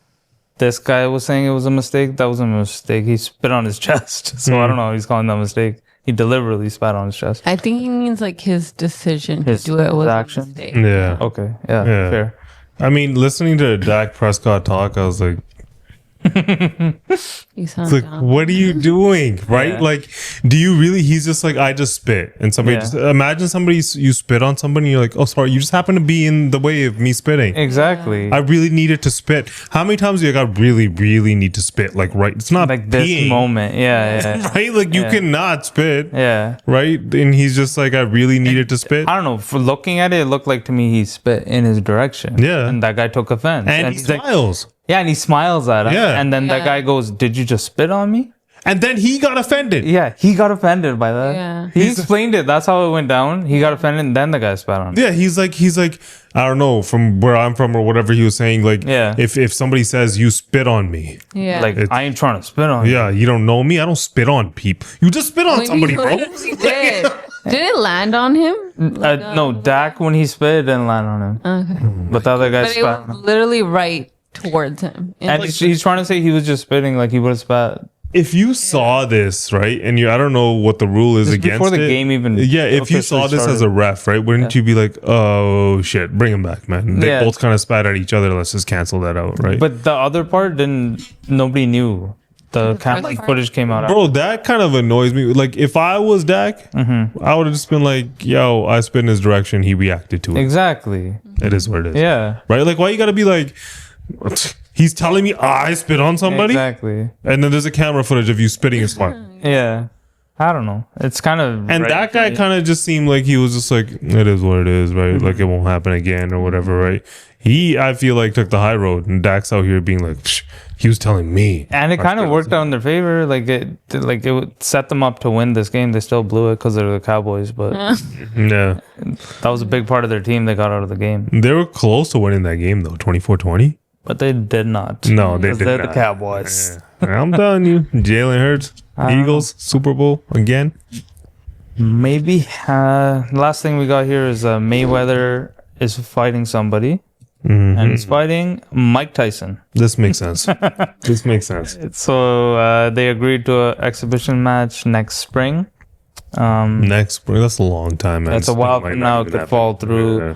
This guy was saying it was a mistake. That wasn't a mistake. He spit on his chest. So I don't know. He's calling that a mistake. He deliberately spat on his chest. I think he means like his decision to do it was action. a mistake. Yeah. Okay. Yeah. Fair. I mean, listening to Dak Prescott talk, I was like, You sound it's like, dumb. what are you doing? Right? Yeah. Like, do you really? He's just like, I just spit. And somebody Yeah. just imagine somebody, you spit on somebody, and you're like, oh, sorry, you just happen to be in the way of me spitting. Exactly. I really needed to spit. How many times do you got really, really need to spit? Like, right? It's not Like this peeing, moment. Yeah. right? Like, you Yeah. cannot spit. Yeah. Right? And he's just like, I really needed to spit. I don't know. For looking at it looked like to me he spit in his direction. Yeah. And that guy took offense. And he he's like, smiles. yeah, and he smiles at him. Yeah. And then that guy goes, "Did you just spit on me?" And then he got offended. Yeah, he got offended by that. Yeah. He explained it. That's how it went down. He got offended, and then the guy spat on him. Yeah, he's like, I don't know, from where I'm from or whatever he was saying. Like, Yeah. if somebody says you spit on me, Yeah. Like, I ain't trying to spit on you. yeah, you don't know me. I don't spit on people. You just spit on somebody, bro. He did. Did it land on him? No, Dak, when he spit, didn't land on him. Okay. But the other guy But it spat on was him. literally right towards him. And he's trying to say he was just spitting like he would have spat. If you saw this, right, and I don't know what the rule is Just against before the it. game even Yeah, if you saw officially this as started. a ref, right, wouldn't you be like, oh shit, bring him back, man? They Yeah. both kind of spat at each other. Let's just cancel that out, right? But the other part nobody knew. The camera footage came out. Bro, that kind of annoys me. Like, if I was Dak, I would have just been like, yo, I spit in his direction. He reacted to it. Exactly. It is what it is. Yeah. Right? Like, why you gotta be like, he's telling me I spit on somebody? Exactly. And then there's a camera footage of you spitting his spot. Yeah. I don't know. It's kind of. And that guy kind of just seemed like he was just like, it is what it is, right? Like, it won't happen again or whatever, right? He, I feel like, took the high road, and Dak's out here being like, psh, he was telling me. And it kind of worked out in their favor. Like it would set them up to win this game. They still blew it because they're the Cowboys, but Yeah. that was a big part of their team. They got out of the game, They were close to winning that game, though, 24-20. but they did not. No, they 'Cause did they're not. the Cowboys. Yeah. I'm telling you, Jalen Hurts, Eagles, Super Bowl again. Maybe. Last thing we got here is Mayweather is fighting somebody, and he's fighting Mike Tyson. This makes sense. This makes sense. So they agreed to an exhibition match next spring. Next spring, that's a long time, man. It's a while from now. It could fall through. Yeah.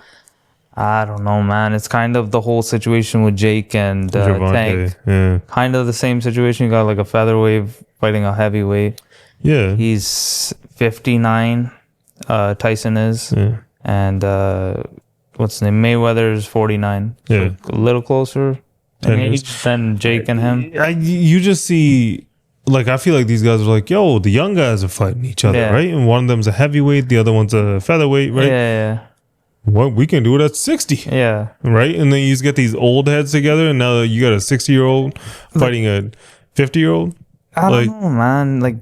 I don't know, man. It's kind of the whole situation with Jake and Gervonta, Tank. yeah. Kind of the same situation. You got like a featherweight fighting a heavyweight. Yeah. He's 59. Tyson is. Yeah. And what's his name? Mayweather is 49. So Yeah. a little closer in 10 years. age than Jake and him. You just see, like, I feel like these guys are like, yo, the young guys are fighting each other, Yeah. right? And one of them's a heavyweight, the other one's a featherweight, right? Yeah. Well, we can do it at 60. Yeah. Right? And then you just get these old heads together, and now you got a 60-year-old fighting a 50-year-old. I don't know, man. Like,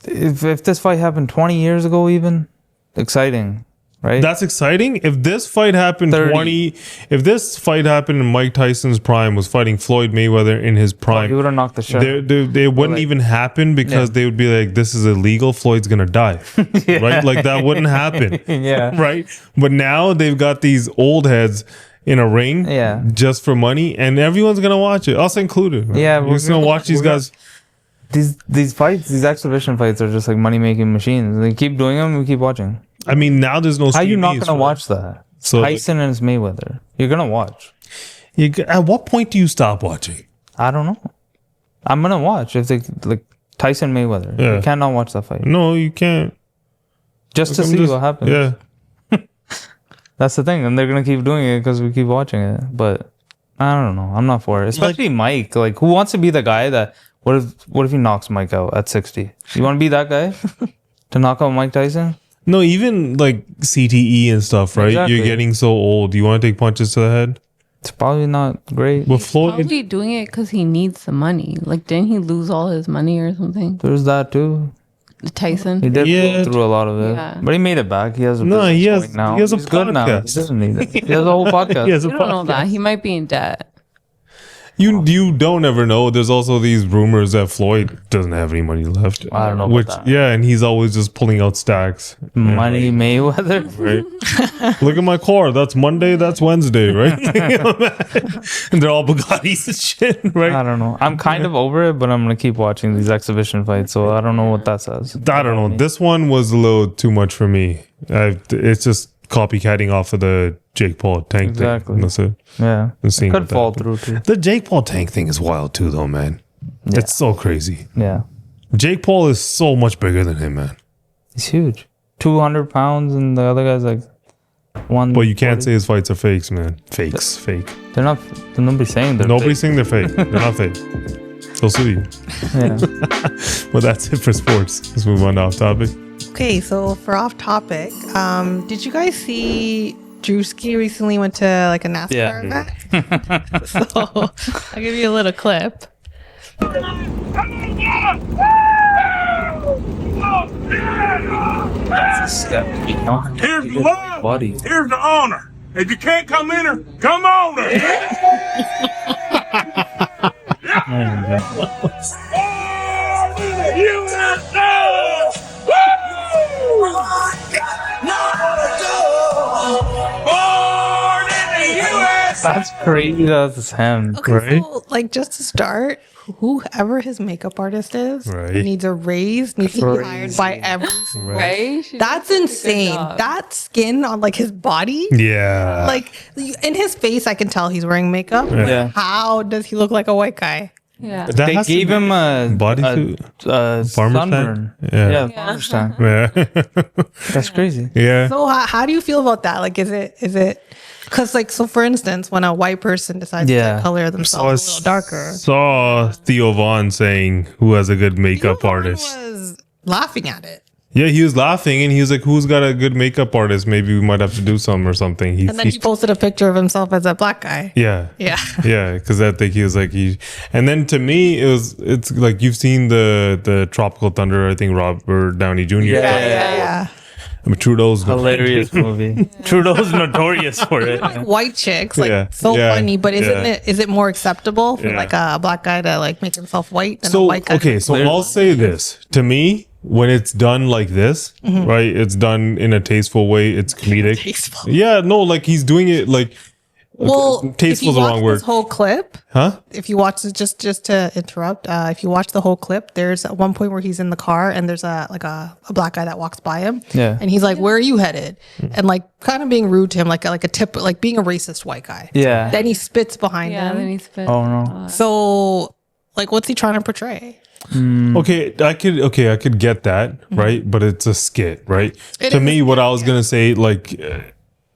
if this fight happened 20 years ago, even exciting, right? That's exciting. If this fight happened 30. if this fight happened in Mike Tyson's prime, was fighting Floyd Mayweather in his prime, he would have knocked the shit. they wouldn't even happen because they would be like, this is illegal. Floyd's gonna die, right? Like, that wouldn't happen. Yeah. Right. But now they've got these old heads in a ring, just for money, and everyone's gonna watch it, us included. Right? Yeah, we're just gonna watch these guys. These fights, these exhibition fights, are just like money making machines. They keep doing them, we keep watching. I mean, now there's no. How you not StreamEast, gonna right? watch that? So Tyson and Mayweather, you're gonna watch. At what point do you stop watching? I don't know. I'm gonna watch if they like Tyson Mayweather. Yeah. You cannot watch that fight. No, you can't. Just to I'm see what happens. Yeah. That's the thing, and they're gonna keep doing it because we keep watching it. But I don't know. I'm not for it. Especially Mike. Like, who wants to be the guy that? What if he knocks Mike out at 60? You want to be that guy to knock out Mike Tyson? No, even like CTE and stuff, right? Exactly. You're getting so old. You want to take punches to the head? It's probably not great. With Floyd, Probably doing it because he needs the money. Like, didn't he lose all his money or something? There's that too. Tyson. He did go through a lot of it, Yeah. but he made it back. He has a No, business he has- going now. he has a He's good now. He podcast. doesn't need it. He has a whole podcast. He has a You don't know that. He might be in debt. You don't ever know. There's also these rumors that Floyd doesn't have any money left. I don't know about Which, that. yeah, and he's always just pulling out stacks. Money Mayweather. Right. Look at my car. That's Monday. That's Wednesday, right? And they're all Bugattis and shit, right? I don't know. I'm kind of over it, but I'm gonna keep watching these exhibition fights. So I don't know what that says. I don't know. This one was a little too much for me. It's just copycatting off of the Jake Paul tank Exactly. thing. That's it. Yeah. The scene Could with fall that. through too. The Jake Paul tank thing is wild too, though, man. Yeah. It's so crazy. Yeah. Jake Paul is so much bigger than him, man. He's huge. 200 pounds, and the other guy's like 1. But you can't say his fights are fakes, man. Fakes, fake. They're not. Nobody's saying they're Nobody's fake. saying they're fake. They're not fake. They'll sue you. Yeah. Well, that's it for sports. Let's move on to off topic. Okay, so for off topic, did you guys see Druski recently went to like a NASCAR event? So I'll give you a little clip. Here's the love. Buddy. Here's the honor. If you can't come in her, come on her. That's crazy. That's him. Okay, Right? so like just to start, whoever his makeup artist is Right. needs a raise, needs to be hired by every Right? That's insane. That skin on like his body. Yeah. Like in his face, I can tell he's wearing makeup. Yeah. How does he look like a white guy? Yeah. That They has to gave be him a bodysuit. sunburn. Farmer's tan? Yeah, Yeah. farmer's tan. Yeah. That's crazy. Yeah. So how do you feel about that? Like, is it? Because like, so for instance, when a white person decides to color themselves a little darker, Saw Theo Vaughn saying who has a good makeup artist. was laughing at it. Yeah, he was laughing and he was like, "Who's got a good makeup artist? Maybe we might have to do some or something." And then he posted a picture of himself as a black guy. Yeah. Yeah. Yeah, because I think he was like and then to me it's like you've seen the Tropical Thunder, I think Robert Downey Jr. Yeah. I mean, Trudeau's Hilarious movie. Trudeau's notorious for it. White chicks, like Yeah. so Yeah. funny, but isn't Yeah. is it more acceptable for Yeah. like a black guy to like make himself white than a So white guy? okay, so I'll say this. To me, when it's done like this, Mhm. right? It's done in a tasteful way. It's comedic. Tasteful. Yeah, no, like he's doing it like Well, if you tasteful is the watch wrong word. this whole clip, Huh? if you watch this, just to interrupt, if you watch the whole clip, there's at one point where he's in the car and there's a black guy that walks by him, Yeah. and he's like, "Where are you headed?" And like kind of being rude to him, like a tip, like being a racist white guy. Yeah. Then he spits behind Yeah, him. then he spit. Oh no. So, like, what's he trying to portray? Okay, I could get that, right? But it's a skit, right? It To is me, a what I was gonna say, like,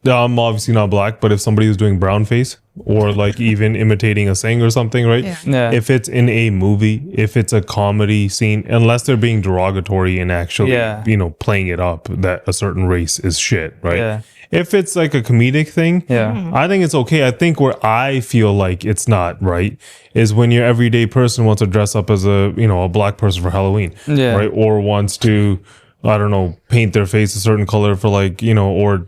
I'm obviously not black, but if somebody was doing brown face or like even imitating a singer or something, right? Yeah. If it's in a movie, if it's a comedy scene, unless they're being derogatory and actually, Yeah. playing it up that a certain race is shit, right? Yeah. If it's like a comedic thing, Yeah. I think it's okay. I think where I feel like it's not right is when your everyday person wants to dress up as a black person for Halloween, Yeah. right? Or wants to, I don't know, paint their face a certain color for like, or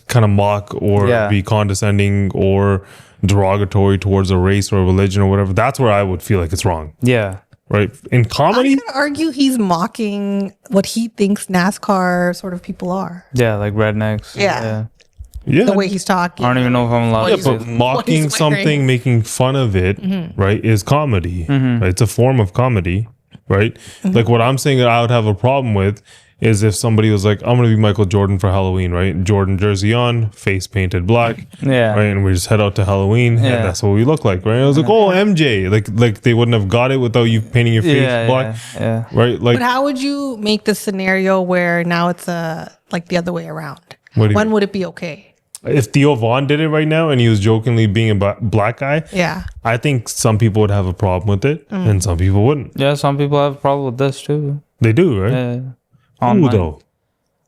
kind of mock or Yeah. be condescending or derogatory towards a race or a religion or whatever. That's where I would feel like it's wrong, Yeah. right? In comedy, I could argue he's mocking what he thinks NASCAR sort of people are. Yeah, like rednecks. Yeah. yeah. The way he's talking. I don't even know if I'm allowed What to he's- say But this. mocking he's something, wearing. making fun of it, Mhm. right, is comedy. Mhm. Right? It's a form of comedy, right? Mm-hmm. Like what I'm saying that I would have a problem with is if somebody was like, I'm going to be Michael Jordan for Halloween, right? Jordan jersey on, face painted black, Yeah. right? And we just head out to Halloween, Yeah. and that's what we look like, right? I was like, oh, MJ, like they wouldn't have got it without you painting your face Yeah, black, yeah. right? Like, But how would you make the scenario where now it's like the other way around? What do you When mean? would it be okay? if Theo Vaughn did it right now and he was jokingly being a black guy, Yeah. I think some people would have a problem with it, Mm. and some people wouldn't. Yeah, some people have a problem with this too. They do, right? Yeah. Who Online. though?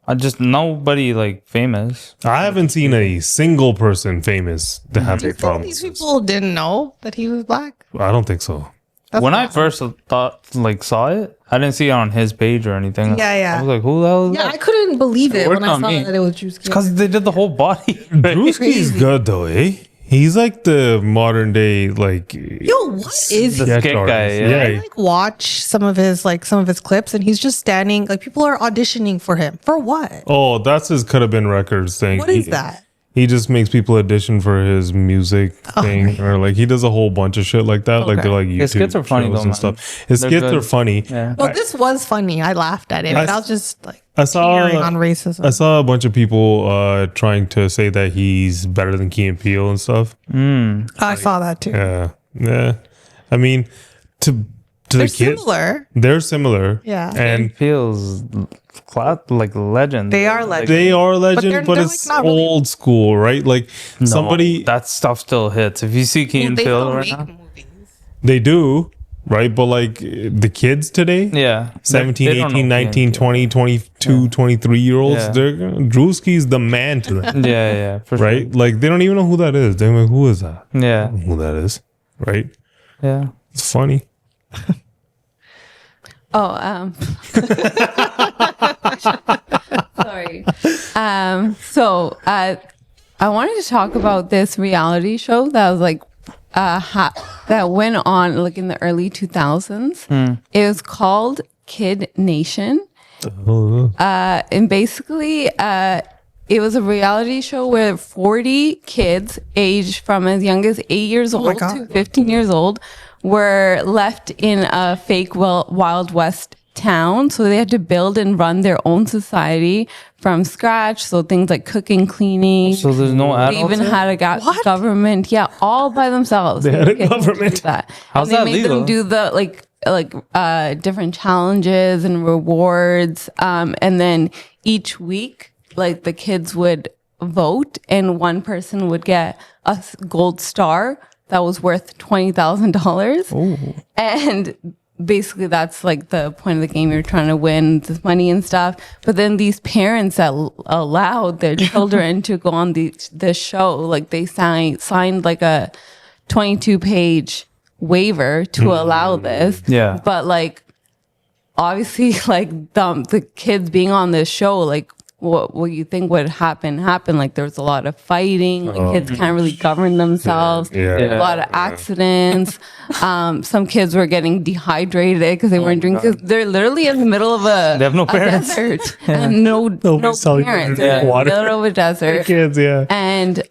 I just nobody like famous. I haven't seen a single person famous to have a problem. These people didn't know that he was black. I don't think so. That's When I first saw it, I didn't see it on his page or anything. Yeah, yeah. I was like, who the hell is Yeah, that? I couldn't believe it Worked when I on saw me. that it was Juice. Because they did the whole body. Druski's good though, eh? He's like the modern day, like, Yo, what is The sketch skit guy, artist. yeah. I like watch some of his clips and he's just standing like people are auditioning for him. For what? Oh, that's his could have been records thing. What is that? He just makes people audition for his music thing, or like he does a whole bunch of shit like that. Like Okay. they're like YouTube His skits are funny shows though, and man. stuff. His They're skits good. are funny. Yeah. Well, this was funny. I laughed at it, but I was just like, cheering on racism. I saw a bunch of people trying to say that he's better than Key and Peele and stuff. I saw that too. Yeah. I mean, to They're the kids, similar. they're similar. Yeah. And feels like legends. They are legends. they are legend, but they're, it's like, not really- old school, right? Like somebody that stuff still hits. If you see Key and They Peele don't right make now, they do, right? But like the kids today, yeah, 17, They don't 18, know 19, 20, 22, 23 year olds, Yeah. Druski's the man to them. yeah, for right? sure. Like they don't even know who that is. They're like, who is that? Yeah. I don't know who that is, right? Yeah. It's funny. Sorry. So I wanted to talk about this reality show that was like that went on like in the early 2000s. It was called Kid Nation. And basically it was a reality show where 40 kids aged from as young as 8 years old to 15 years old were left in a fake Wild West town. So they had to build and run their own society from scratch. So things like cooking, cleaning. So there's no adults. They even had a government. Yeah, all by themselves. They had a Kids government. do that. How's and they that made legal? them do the different challenges and rewards. And then each week, like the kids would vote and one person would get a gold star that was worth $20,000. And basically that's like the point of the game. You're trying to win this money and stuff. But then these parents that allowed their children to go on this show, like they signed like a 22-page waiver to allow this. Yeah. But like obviously like the kids being on this show, like what you think would happen. Like there was a lot of fighting. Like kids can't really govern themselves. Yeah. A lot of accidents. Some kids were getting dehydrated because they weren't drinking. 'Cause they're literally in the middle of They have no parents. desert and no parents. They're in the middle of a desert. Kids, yeah. And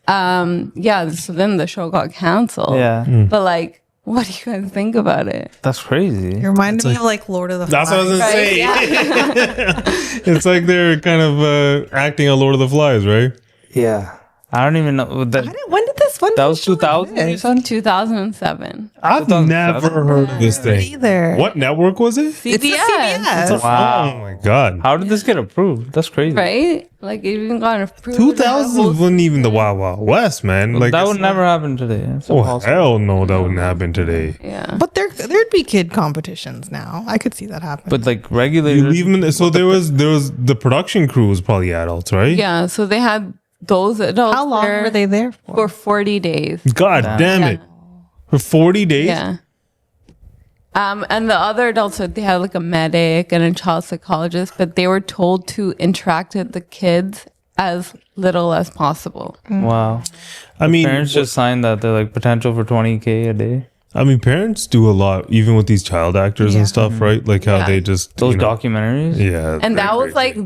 so then the show got canceled. Yeah. But like, what do you guys think about it? That's crazy. It reminded me of like Lord of the That's what I was Flies. gonna say. It's like they're kind of acting a Lord of the Flies, right? Yeah. I don't even know. When did this? That was 2000. You said? 2007. I've never heard of this thing. Either. What network was it? CBS. Wow. Oh my god. How did this get approved? That's crazy. Right? Like it even got approved. 2000 wasn't even the Wild Wild West, man. Like that it's would never happen today. It's Oh impossible. hell no, that wouldn't happen today. Yeah. But there'd be kid competitions now. I could see that happen. But like You regulators. leave them in, so there was the production crew was probably adults, right? Yeah. So they had those adults. How long were they there For 40 days. God damn it. For 40 days? Yeah. And the other adults, they had like a medic and a child psychologist, but they were told to interact with the kids as little as possible. Wow. I mean, Parents just signed that. They're like potential for 20K a day. I mean, parents do a lot, even with these child actors and stuff, right? Like how Yeah. they just Those you know, documentaries. Yeah. And that was like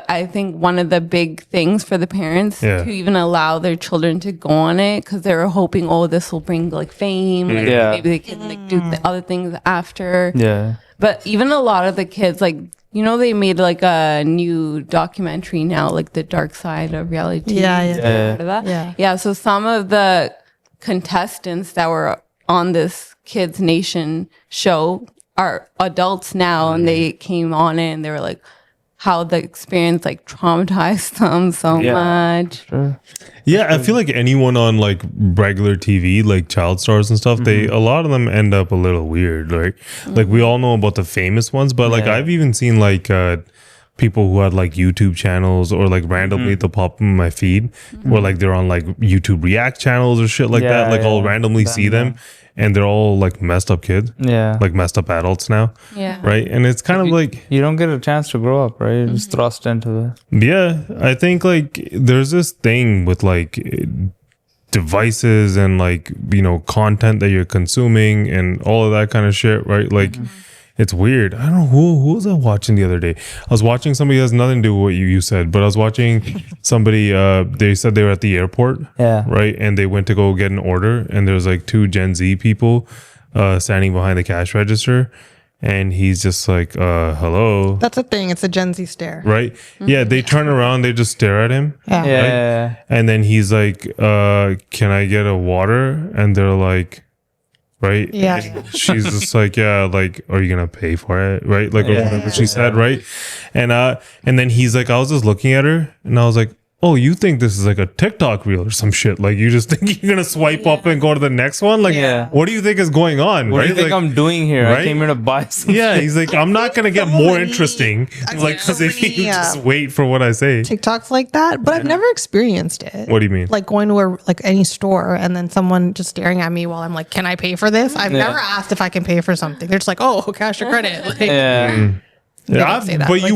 I think one of the big things for the parents Yeah. to even allow their children to go on it because they were hoping, this will bring like fame. Like, Yeah. maybe they can like do the other things after. Yeah. But even a lot of the kids, like, they made like a new documentary now, like the dark side of reality TV. Yeah, yeah. Have you heard of that? Yeah. Yeah. So some of the contestants that were on this Kids Nation show are adults now, and they came on it and they were like, how the experience like traumatized them so much. Sure. Yeah, I feel like anyone on like regular TV, like child stars and stuff, Mm-hmm. a lot of them end up a little weird. Like we all know about the famous ones, but like Yeah. I've even seen like people who had like YouTube channels or like randomly Mm-hmm. they'll pop in my feed where like they're on like YouTube React channels or shit like that. Yeah, Like I'll yeah. randomly see them and they're all like messed up kids. Yeah. Like messed up adults now. Yeah. Right. And it's kind of like You don't get a chance to grow up, right? You're just thrust into it. yeah, I think like there's this thing with like devices and like, content that you're consuming and all of that kind of shit, right? Like it's weird. I don't know who was I watching the other day? I was watching somebody that has nothing to do with what you said, but I was watching somebody, they said they were at the airport, Yeah. right? And they went to go get an order and there's like two Gen Z people standing behind the cash register. and he's just like, hello. That's a thing. It's a Gen Z stare. Right? Yeah, they turn around, they just stare at him. Yeah. Right? And then he's like, can I get a water? And they're like, right? Yeah. And she's just like, yeah, like, are you gonna pay for it? Right? Like, or whatever she said, right? And then he's like, I was just looking at her, and I was like, oh, you think this is like a TikTok reel or some shit? Like, you just think you're gonna swipe up and go to the next one? Like, what do you think is going on? What right? do you think like, I'm doing here? right? I came here to buy something. Yeah, he's like, I'm not gonna get more interesting. Like, because if you just wait for what I say. TikToks like that, but I've never experienced it. What do you mean? Like going to any store and then someone just staring at me while I'm like, can I pay for this? I've never asked if I can pay for something. They're just like, oh, cash or credit. Like, they don't say that, but like,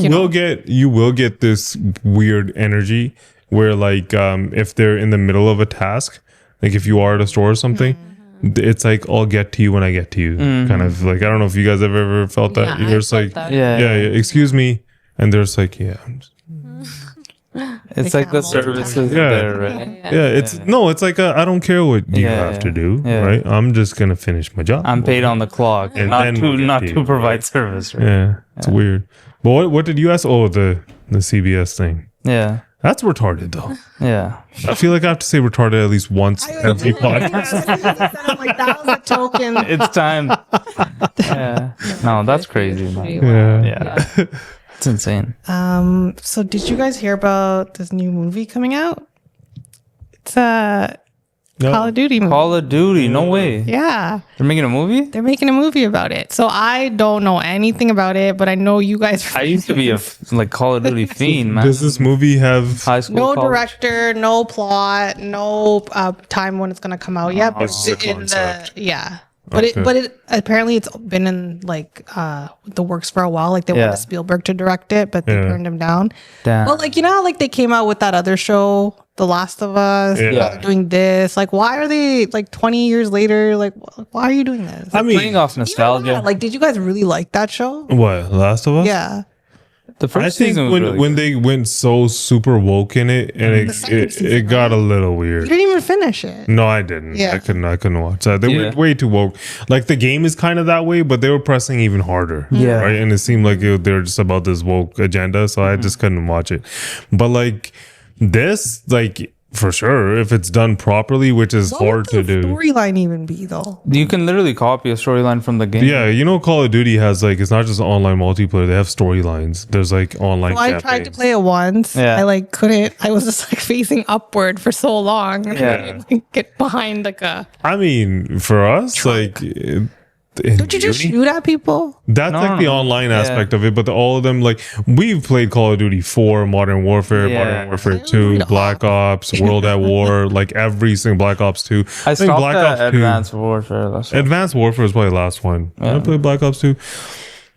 you will get this weird energy where, like, if they're in the middle of a task, like if you are at a store or something, it's like, I'll get to you when I get to you. Kind of like, I don't know if you guys have ever felt that. Yeah, You're just like, yeah, excuse me, and they're just like, yeah. It's like the services there, right? It's like I don't care what you have to do, right? I'm just gonna finish my job. I'm paid on the clock, And not then to we'll get not to to you. provide service. Right? Yeah, it's weird. But what did you ask? Oh, the CBS thing. Yeah. That's retarded, though. Yeah. I feel like I have to say retarded at least once every podcast. I'm like, that was a token. It's time. Yeah. No, that's crazy. Yeah. Yeah. It's insane. So did you guys hear about this new movie coming out? It's Call of Duty movie. Call of Duty. No way. Yeah. They're making a movie? They're making a movie about it. So I don't know anything about it, but I know you guys. I used to be a Call of Duty fiend, man. Does this movie have high school? No college? director, no plot, no time when it's gonna come out yet. But it's a it's in concept. but Okay. it apparently it's been in like the works for a while. Like they wanted Spielberg to direct it, but they turned him down. Damn. Well, like you know, how, like they came out with that other show, The Last of Us. Yeah. Now they're doing this. Like, why are they like 20 years later? Like, why are you doing this? I mean, Playing off nostalgia. Like, did you guys really like that show? what? Last of Us? Yeah. The first I think season was when really when they went so super woke in it, and it got a little You weird. didn't even finish it. No, I didn't. Yeah. I couldn't watch that. They were way too woke. Like the game is kind of that way, but they were pressing even harder. Yeah. Right. And it seemed like they're just about this woke agenda, so I just couldn't watch it. But like this, like for sure, if it's done properly, which is What hard would to the do. storyline even be though? You can literally copy a storyline from the game. Yeah, you know, Call of Duty has like it's not just online multiplayer; they have storylines. There's like online. So I tried to campaigns. play it once. Yeah. I like couldn't. I was just like facing upward for so long. Yeah. Get behind like a. I mean, for us, like, Don't you just shoot at people? That's No, like the no. online Yeah. aspect of it, but all of them, like we've played Call of Duty 4, Modern Warfare, Yeah. Modern Warfare 2, Black Ops, World at War, like every single Black Ops 2. I think stopped at Advanced Warfare. That's Advanced Warfare was probably the last one. Yeah. I played Black Ops 2.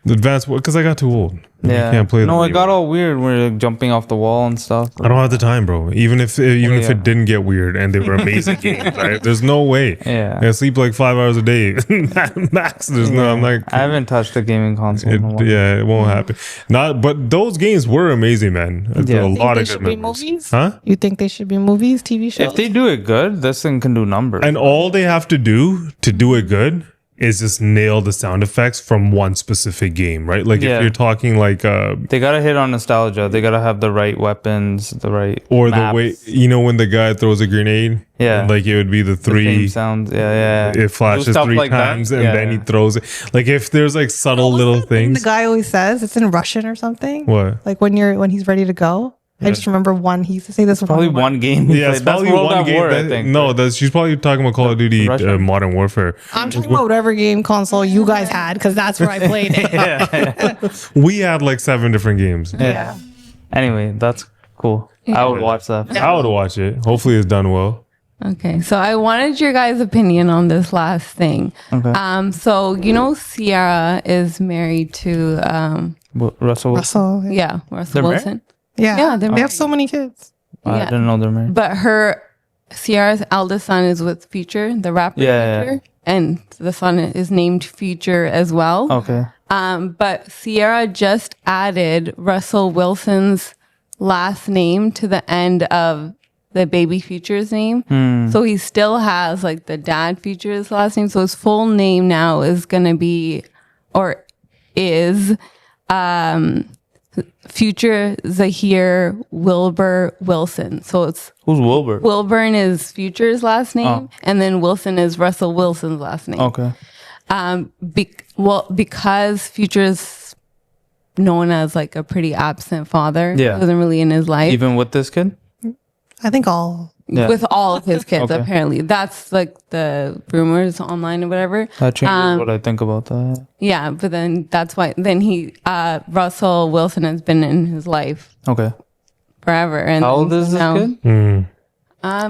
The Advanced War because I got too old. Yeah. You can't play. No, them it got all weird when you're like, jumping off the wall and stuff. I don't have the time, bro. Even if Yeah. it didn't get weird and they were amazing games, right? There's no way. Yeah. I sleep like 5 hours a day max. There's no. I'm like. I haven't touched a gaming console. in a while. Yeah, it won't happen. But those games were amazing, man. Yeah. A You lot They of should good be memories. movies. Huh? You think they should be movies, TV shows? If they do it good, this thing can do numbers. And all they have to do it good is just nail the sound effects from one specific game, right? Like Yeah. if you're talking like They gotta hit on nostalgia. They gotta have the right weapons, the right or maps. the way when the guy throws a grenade, Yeah. like it would be the The three theme sounds. Yeah. It flashes Do stuff 3 like that. times and Yeah, then he yeah. throws it. Like if there's like subtle little The things. guy always says it's in Russian or something. What? Like when he's ready to go. I just remember one. He used to say this Probably one game. Yeah, it's probably World one at game. War, I that- think. No, she's probably talking about Call of Duty Russia. Modern Warfare. I'm talking about whatever game console you guys had because that's where I played it. We had like 7 different games. Yeah. Anyway, that's cool. I would watch that. I would watch it. Hopefully it's done well. Okay, so I wanted your guys' opinion on this last thing. Okay. So Ciara is married to Russell. Russell. Russell They're married? Wilson. Yeah. Yeah, They have so many kids. I Yeah. didn't know they're married. But Ciara's eldest son is with Future, the rapper. Yeah. Future, and the son is named Future as well. Okay. But Ciara just added Russell Wilson's last name to the end of the baby Future's name. So he still has like the dad Future's last name. So his full name now is going to be, or is Future Zahir Wilbur Wilson. So it's Who's Wilbur? Wilburn is Future's last name, Oh. and then Wilson is Russell Wilson's last name. Okay. Because Future's known as like a pretty absent father. Yeah. He wasn't really in his life. Even with this kid? I think all. Yeah. With all of his kids, Okay. apparently. That's like the rumors online or whatever. That changes what I think about that. Yeah, but then that's why then Russell Wilson has been in his life Okay. forever. And How old is this now, kid?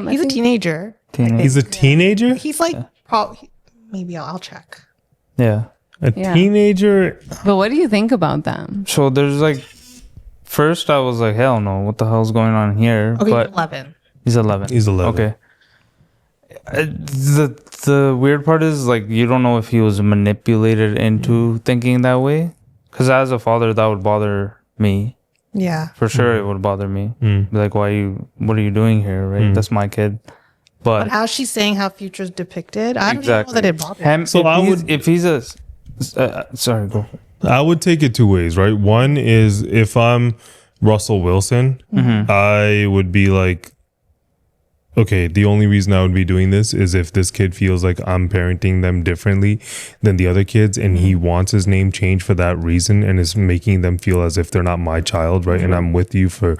He's a teenager. He's a teenager? He's like, probably, maybe I'll check. Yeah. A Yeah. teenager? But what do you think about them? So there's like, first I was like, hell no, what the hell's going on here? Okay, But 11. He's 11. He's 11. Okay. The weird part is like you don't know if he was manipulated into thinking that way. Because as a father, that would bother me. Yeah. For sure, it would bother me. Be like, what are you doing here? Right? That's my kid. But how she's saying how Future's depicted, I don't even know that it bothers me. Him, so if he's a sorry, go. I would take it two ways, right? One is if I'm Russell Wilson, I would be like, okay, the only reason I would be doing this is if this kid feels like I'm parenting them differently than the other kids and he wants his name changed for that reason and is making them feel as if they're not my child, right? And I'm with you for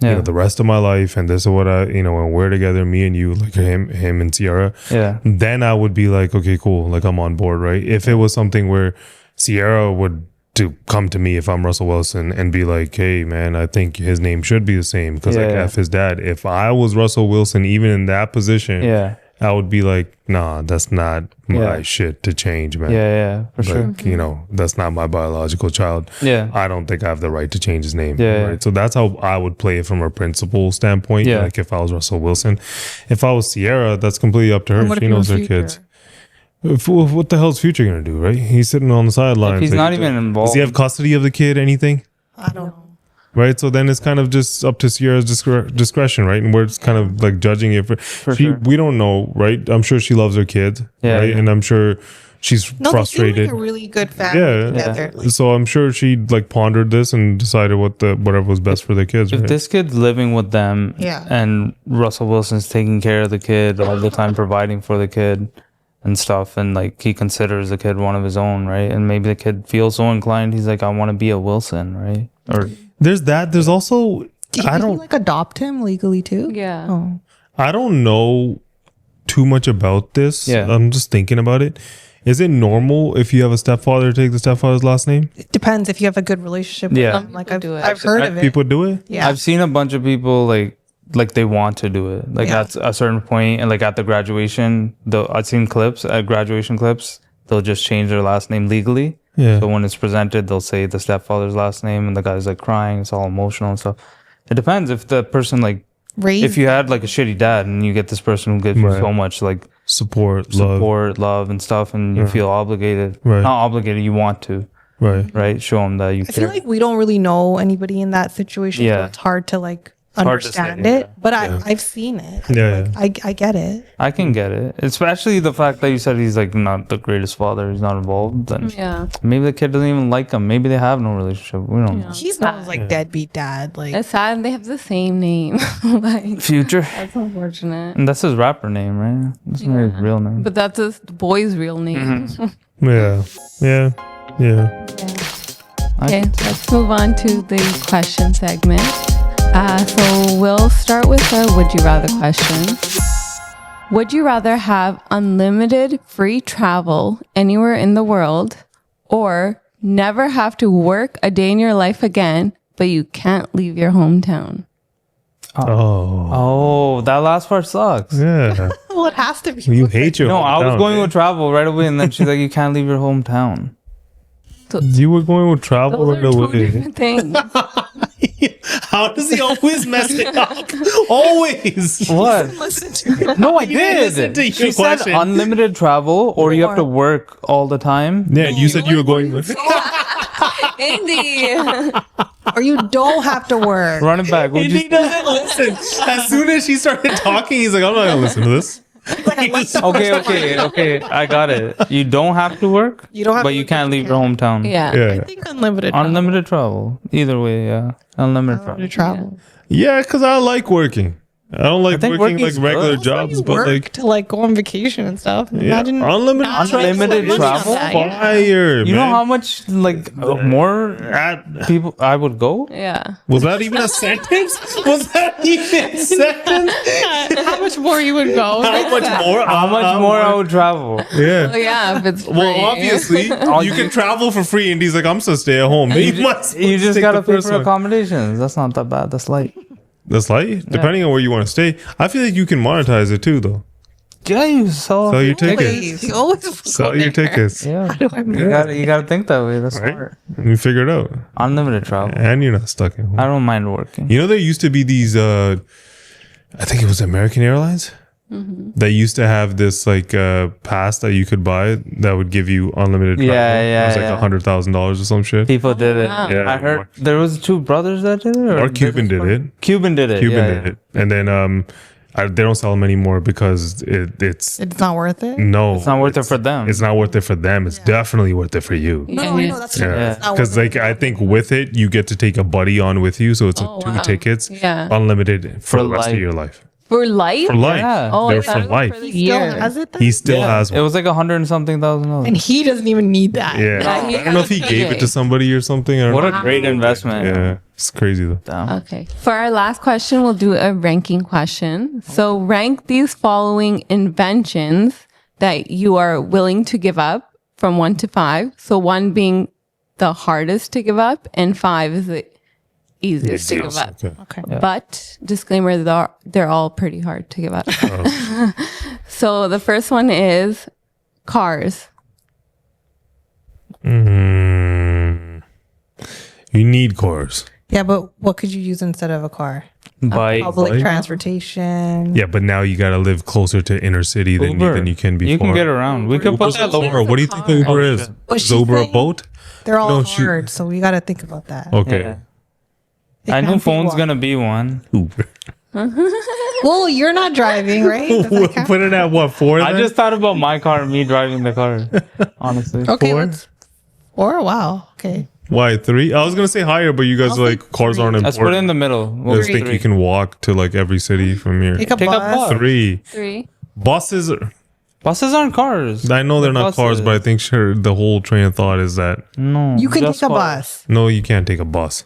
you know, the rest of my life and this is what I, you know, and we're together, me and you, like him and Ciara. Yeah. Then I would be like, okay, cool. Like I'm on board, right? If it was something where Ciara would to come to me if I'm Russell Wilson and be like, hey man, I think his name should be the same because like F his dad. If I was Russell Wilson, even in that position, I would be like, nah, that's not my shit to change, man. Yeah, for sure. Like, you know, that's not my biological child. Yeah. I don't think I have the right to change his name. Yeah. Right. So that's how I would play it from a principle standpoint. Yeah. Like if I was Russell Wilson. If I was Ciara, that's completely up to And her. what if She he knows was her Future? kids. What the hell's Future gonna do, right? He's sitting on the sidelines. If he's not even involved. Does he have custody of the kid? Anything? I don't know. Right, so then it's kind of just up to Ciara's discretion, right? And we're just kind of like judging it. We don't know, right? I'm sure she loves her kids, right? And I'm sure she's frustrated. They seem like a really good family together. Like, So I'm sure she like pondered this and decided whatever was best for the kids. If Right? this kid's living with them and Russell Wilson's taking care of the kid all the time, providing for the kid and stuff, and like he considers the kid one of his own, right? And maybe the kid feels so inclined, he's like, I want to be a Wilson, right? Or there's that. There's also Can you like adopt him legally too? Yeah. Oh. I don't know too much about this. Yeah. I'm just thinking about it. Is it normal if you have a stepfather to take the stepfather's last name? It depends if you have a good relationship with them. Like I've heard of it. People do it? Yeah. I've seen a bunch of people like they want to do it, like at a certain point, and like at the graduation, I've seen clips at graduation clips, they'll just change their last name legally. Yeah. So when it's presented, they'll say the stepfather's last name, and the guy's like crying. It's all emotional and stuff. It depends if the person like raised if you had like a shitty dad and you get this person who gives you so much like support, love and stuff, and you feel obligated. Right. Not obligated, you want to. Right. Show them that you I care. feel like we don't really know anybody in that situation. So it's hard to like hard to say, understand it. But I've seen it. Yeah. I get it. I can get it, especially the fact that you said he's like not the greatest father. He's not involved. Then maybe the kid doesn't even like him. Maybe they have no relationship. We don't know. He's not like deadbeat dad. Like It's sad they have the same name. Like Future. that's unfortunate. And that's his rapper name, right? That's not his real name. But that's his boy's real name. Yeah. Okay, let's move on to the question segment. So we'll start with a would you rather question. Would you rather have unlimited free travel anywhere in the world or never have to work a day in your life again, but you can't leave your hometown? Oh, that last part sucks. Yeah. well, it has to be. You hate your No, I was hometown, going man. with travel right away, and then she's like, you can't leave your hometown. You were going with travel right away. Thing. How does he always mess it up? Always. What? Listen to No, I You didn't listen did. to She your said question. unlimited travel, or you have to work all the time. Yeah, you said you were going with Indy. or you don't have to work. Run it back. Would He you, doesn't listen. As soon as she started talking, he's like, I'm not gonna listen to this. Okay. I got it. You don't have to work. You don't have but to you work, can't leave your hometown. I think unlimited. Unlimited travel. Either way, yeah. Unlimited travel. Yeah, because I like working. I don't like think working like working's regular good. jobs, but Work like to like go on vacation and stuff. yeah, Imagine unlimited travel. Fire, You know man. how much like more people I would go? Yeah. Was that even a sentence? Was that even a sentence? how much more you would go? How much more? How much more I would travel? Yeah. Oh yeah, if it's free. Well, obviously, you can travel for free, and he's like, "I'm still stay at home." You just take gotta the pay first for one. accommodations. That's not that bad. That's light. That's light, depending on where you want to stay. I feel like you can monetize it too, though. Yeah, you sell your tickets. You always Sell your tickets. Yeah, How do I make you gotta think that way. That's Right? smart. You figure it out, Unlimited travel. and you're not stuck in home. I don't mind working. You know, there used to be these. I think it was American Airlines. They used to have this like pass that you could buy that would give you unlimited travel. Yeah, It was like $100,000 or some shit. People did it. Wow. Yeah, I heard there was 2 brothers that did it, or Cuban did it. Cuban did it. Cuban yeah, did it, and then they don't sell them anymore because it's not worth it. no, It's not worth it for them. It's not worth it for them. It's definitely worth it for you. No, I know that's true. Yeah, It's not because worth like I think with it you get to take a buddy on with you, so it's like 2 wow. tickets, Yeah. unlimited for the rest life. of your life. For life? For life, Yeah. Oh, I they're thought for it was life. for the He still year. has it. Then? He still has It one. was like $100,000. And he doesn't even need that. Yeah, Yeah, I don't know if he gave it to somebody or something. I don't What know. a great investment. Yeah, it's crazy though. Damn. Okay. For our last question, we'll do a ranking question. So rank these following inventions that you are willing to give up from 1 to 5. So 1 being the hardest to give up and 5 is the easiest to give up. Okay. But disclaimer, they're all pretty hard to give up. So the first one is cars. You need cars. Yeah, but what could you use instead of a car? Bike. Public transportation. Yeah, but now you got to live closer to inner city than you can before. You can get around. We can put that lower. What do you think Uber is? Is Uber a boat? They're all No, she- hard, so we got to think about that. Okay. Yeah. I knew phone's gonna be one. Uber. Well, you're not driving, right? Does that count? Put it at what, 4? I then? just thought about my car and me driving the car. Honestly. Okay, 4? let's. Or wow. Okay. Why 3? I was gonna say higher, but you guys I'll are like say cars 3. aren't important. Let's put it in the middle. I We'll just do think 3. you can walk to like every city from here. Take a Take a bus. bus. 3 3. buses. Buses aren't cars. I know they're They're not cars, buses. but I think sure the whole train of thought is that No. You can just take a cars. bus. no, you can't take a bus.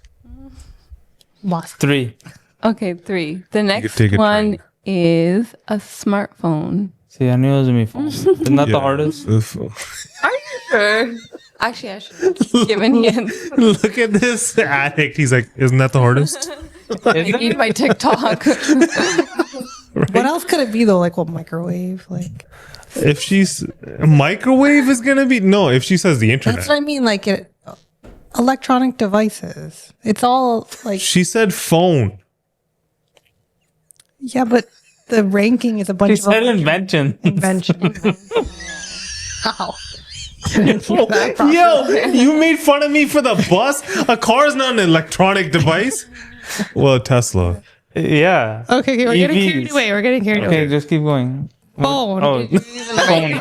Bus. 3. Okay, 3. The next take a one train. is a smartphone. See, I knew it was gonna be phone. Isn't that the Yeah. hardest? Are you sure? Actually, I should have given hints. Look at this addict. He's like, isn't that the hardest? I need my TikTok. What else could it be though? Like what microwave? Like If she's microwave is gonna be no. If she says the internet, that's what I mean. Like electronic devices. It's all like she said phone. yeah, but the ranking is a bunch He of said invention. invention. How? Yo, you made fun of me for the bus. A car is not an electronic device. Well, a Tesla. Yeah. Okay, we're getting EVs. carried away. We're getting carried Okay, away. just keep going. Phone. Oh, phone.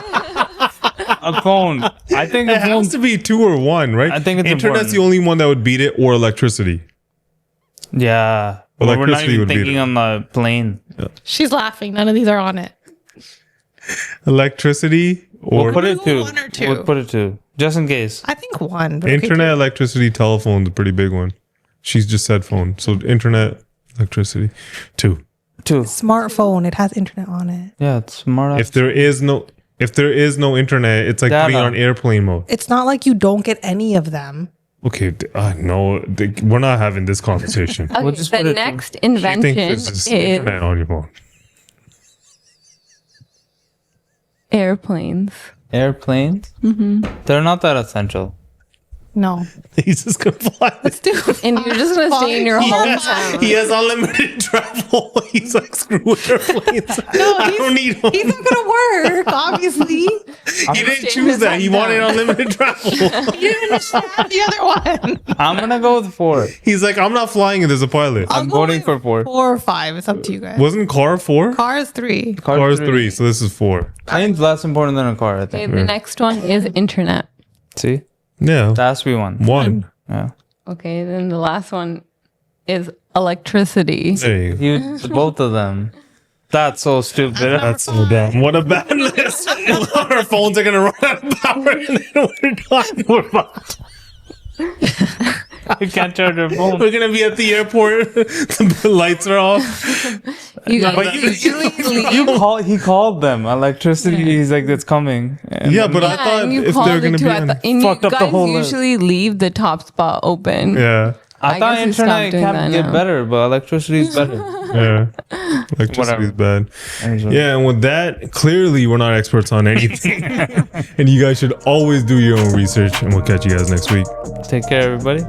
A phone. I think It a phone. has to be 2 or 1, right? I think it's internet's important. the only one that would beat it, or electricity. Yeah. But we're not Electricity even would beat thinking it. on the plane. She's laughing. None of these are on it. Electricity or We'll put it do 2. 1 or 2. We'll put it 2. Just in case. I think 1. But okay, internet, electricity, telephone's a pretty big one. She's just said phone. So internet, electricity, 2. 2. smartphone. It has internet on it. Yeah, it's smart. If there is no internet, it's like putting it Data. on airplane mode. It's not like you don't get any of them. Okay, no, we're not having this conversation. Okay, just the put it- next You think invention there's just is internet on your phone? airplanes. Airplanes? Mm-hmm. They're not that essential. No. He's just gonna fly. Let's do it. And you're just gonna stay in your hometown. He has unlimited travel. He's like, screw airplanes. I don't need one. He's not gonna work, obviously. He didn't choose that. He wanted unlimited travel. You didn't understand the other one. I'm gonna go with 4. He's like, I'm not flying if there's a pilot. I'm voting for 4. 4 or 5. It's up to you guys. Wasn't car 4? Car is 3. Car's 3, so this is 4. Plane's less important than a car, I Okay, think. the next one is internet. See? Yeah. That has to be 1. 1. Yeah. Okay, then the last one is electricity. There you go. Both of them. That's so stupid. That's so dumb. What a bad list. Our phones are going to run out of power and then we're done. We're fucked. You can't charge your phone. We're going to be at the airport. The lights are off. You guys But usually he called them. Electricity, he's like, it's coming. And Yeah, but I and thought you if called they're going it to too be at in... the, and fucked you up the guys whole list. usually leave the top spot open. Yeah. I thought guess you stopped internet doing can that get now. better, but electricity is better. Yeah. Electricity is bad. Whatever. Yeah, and with that, clearly we're not experts on anything. And you guys should always do your own research, and we'll catch you guys next week. Take care, everybody.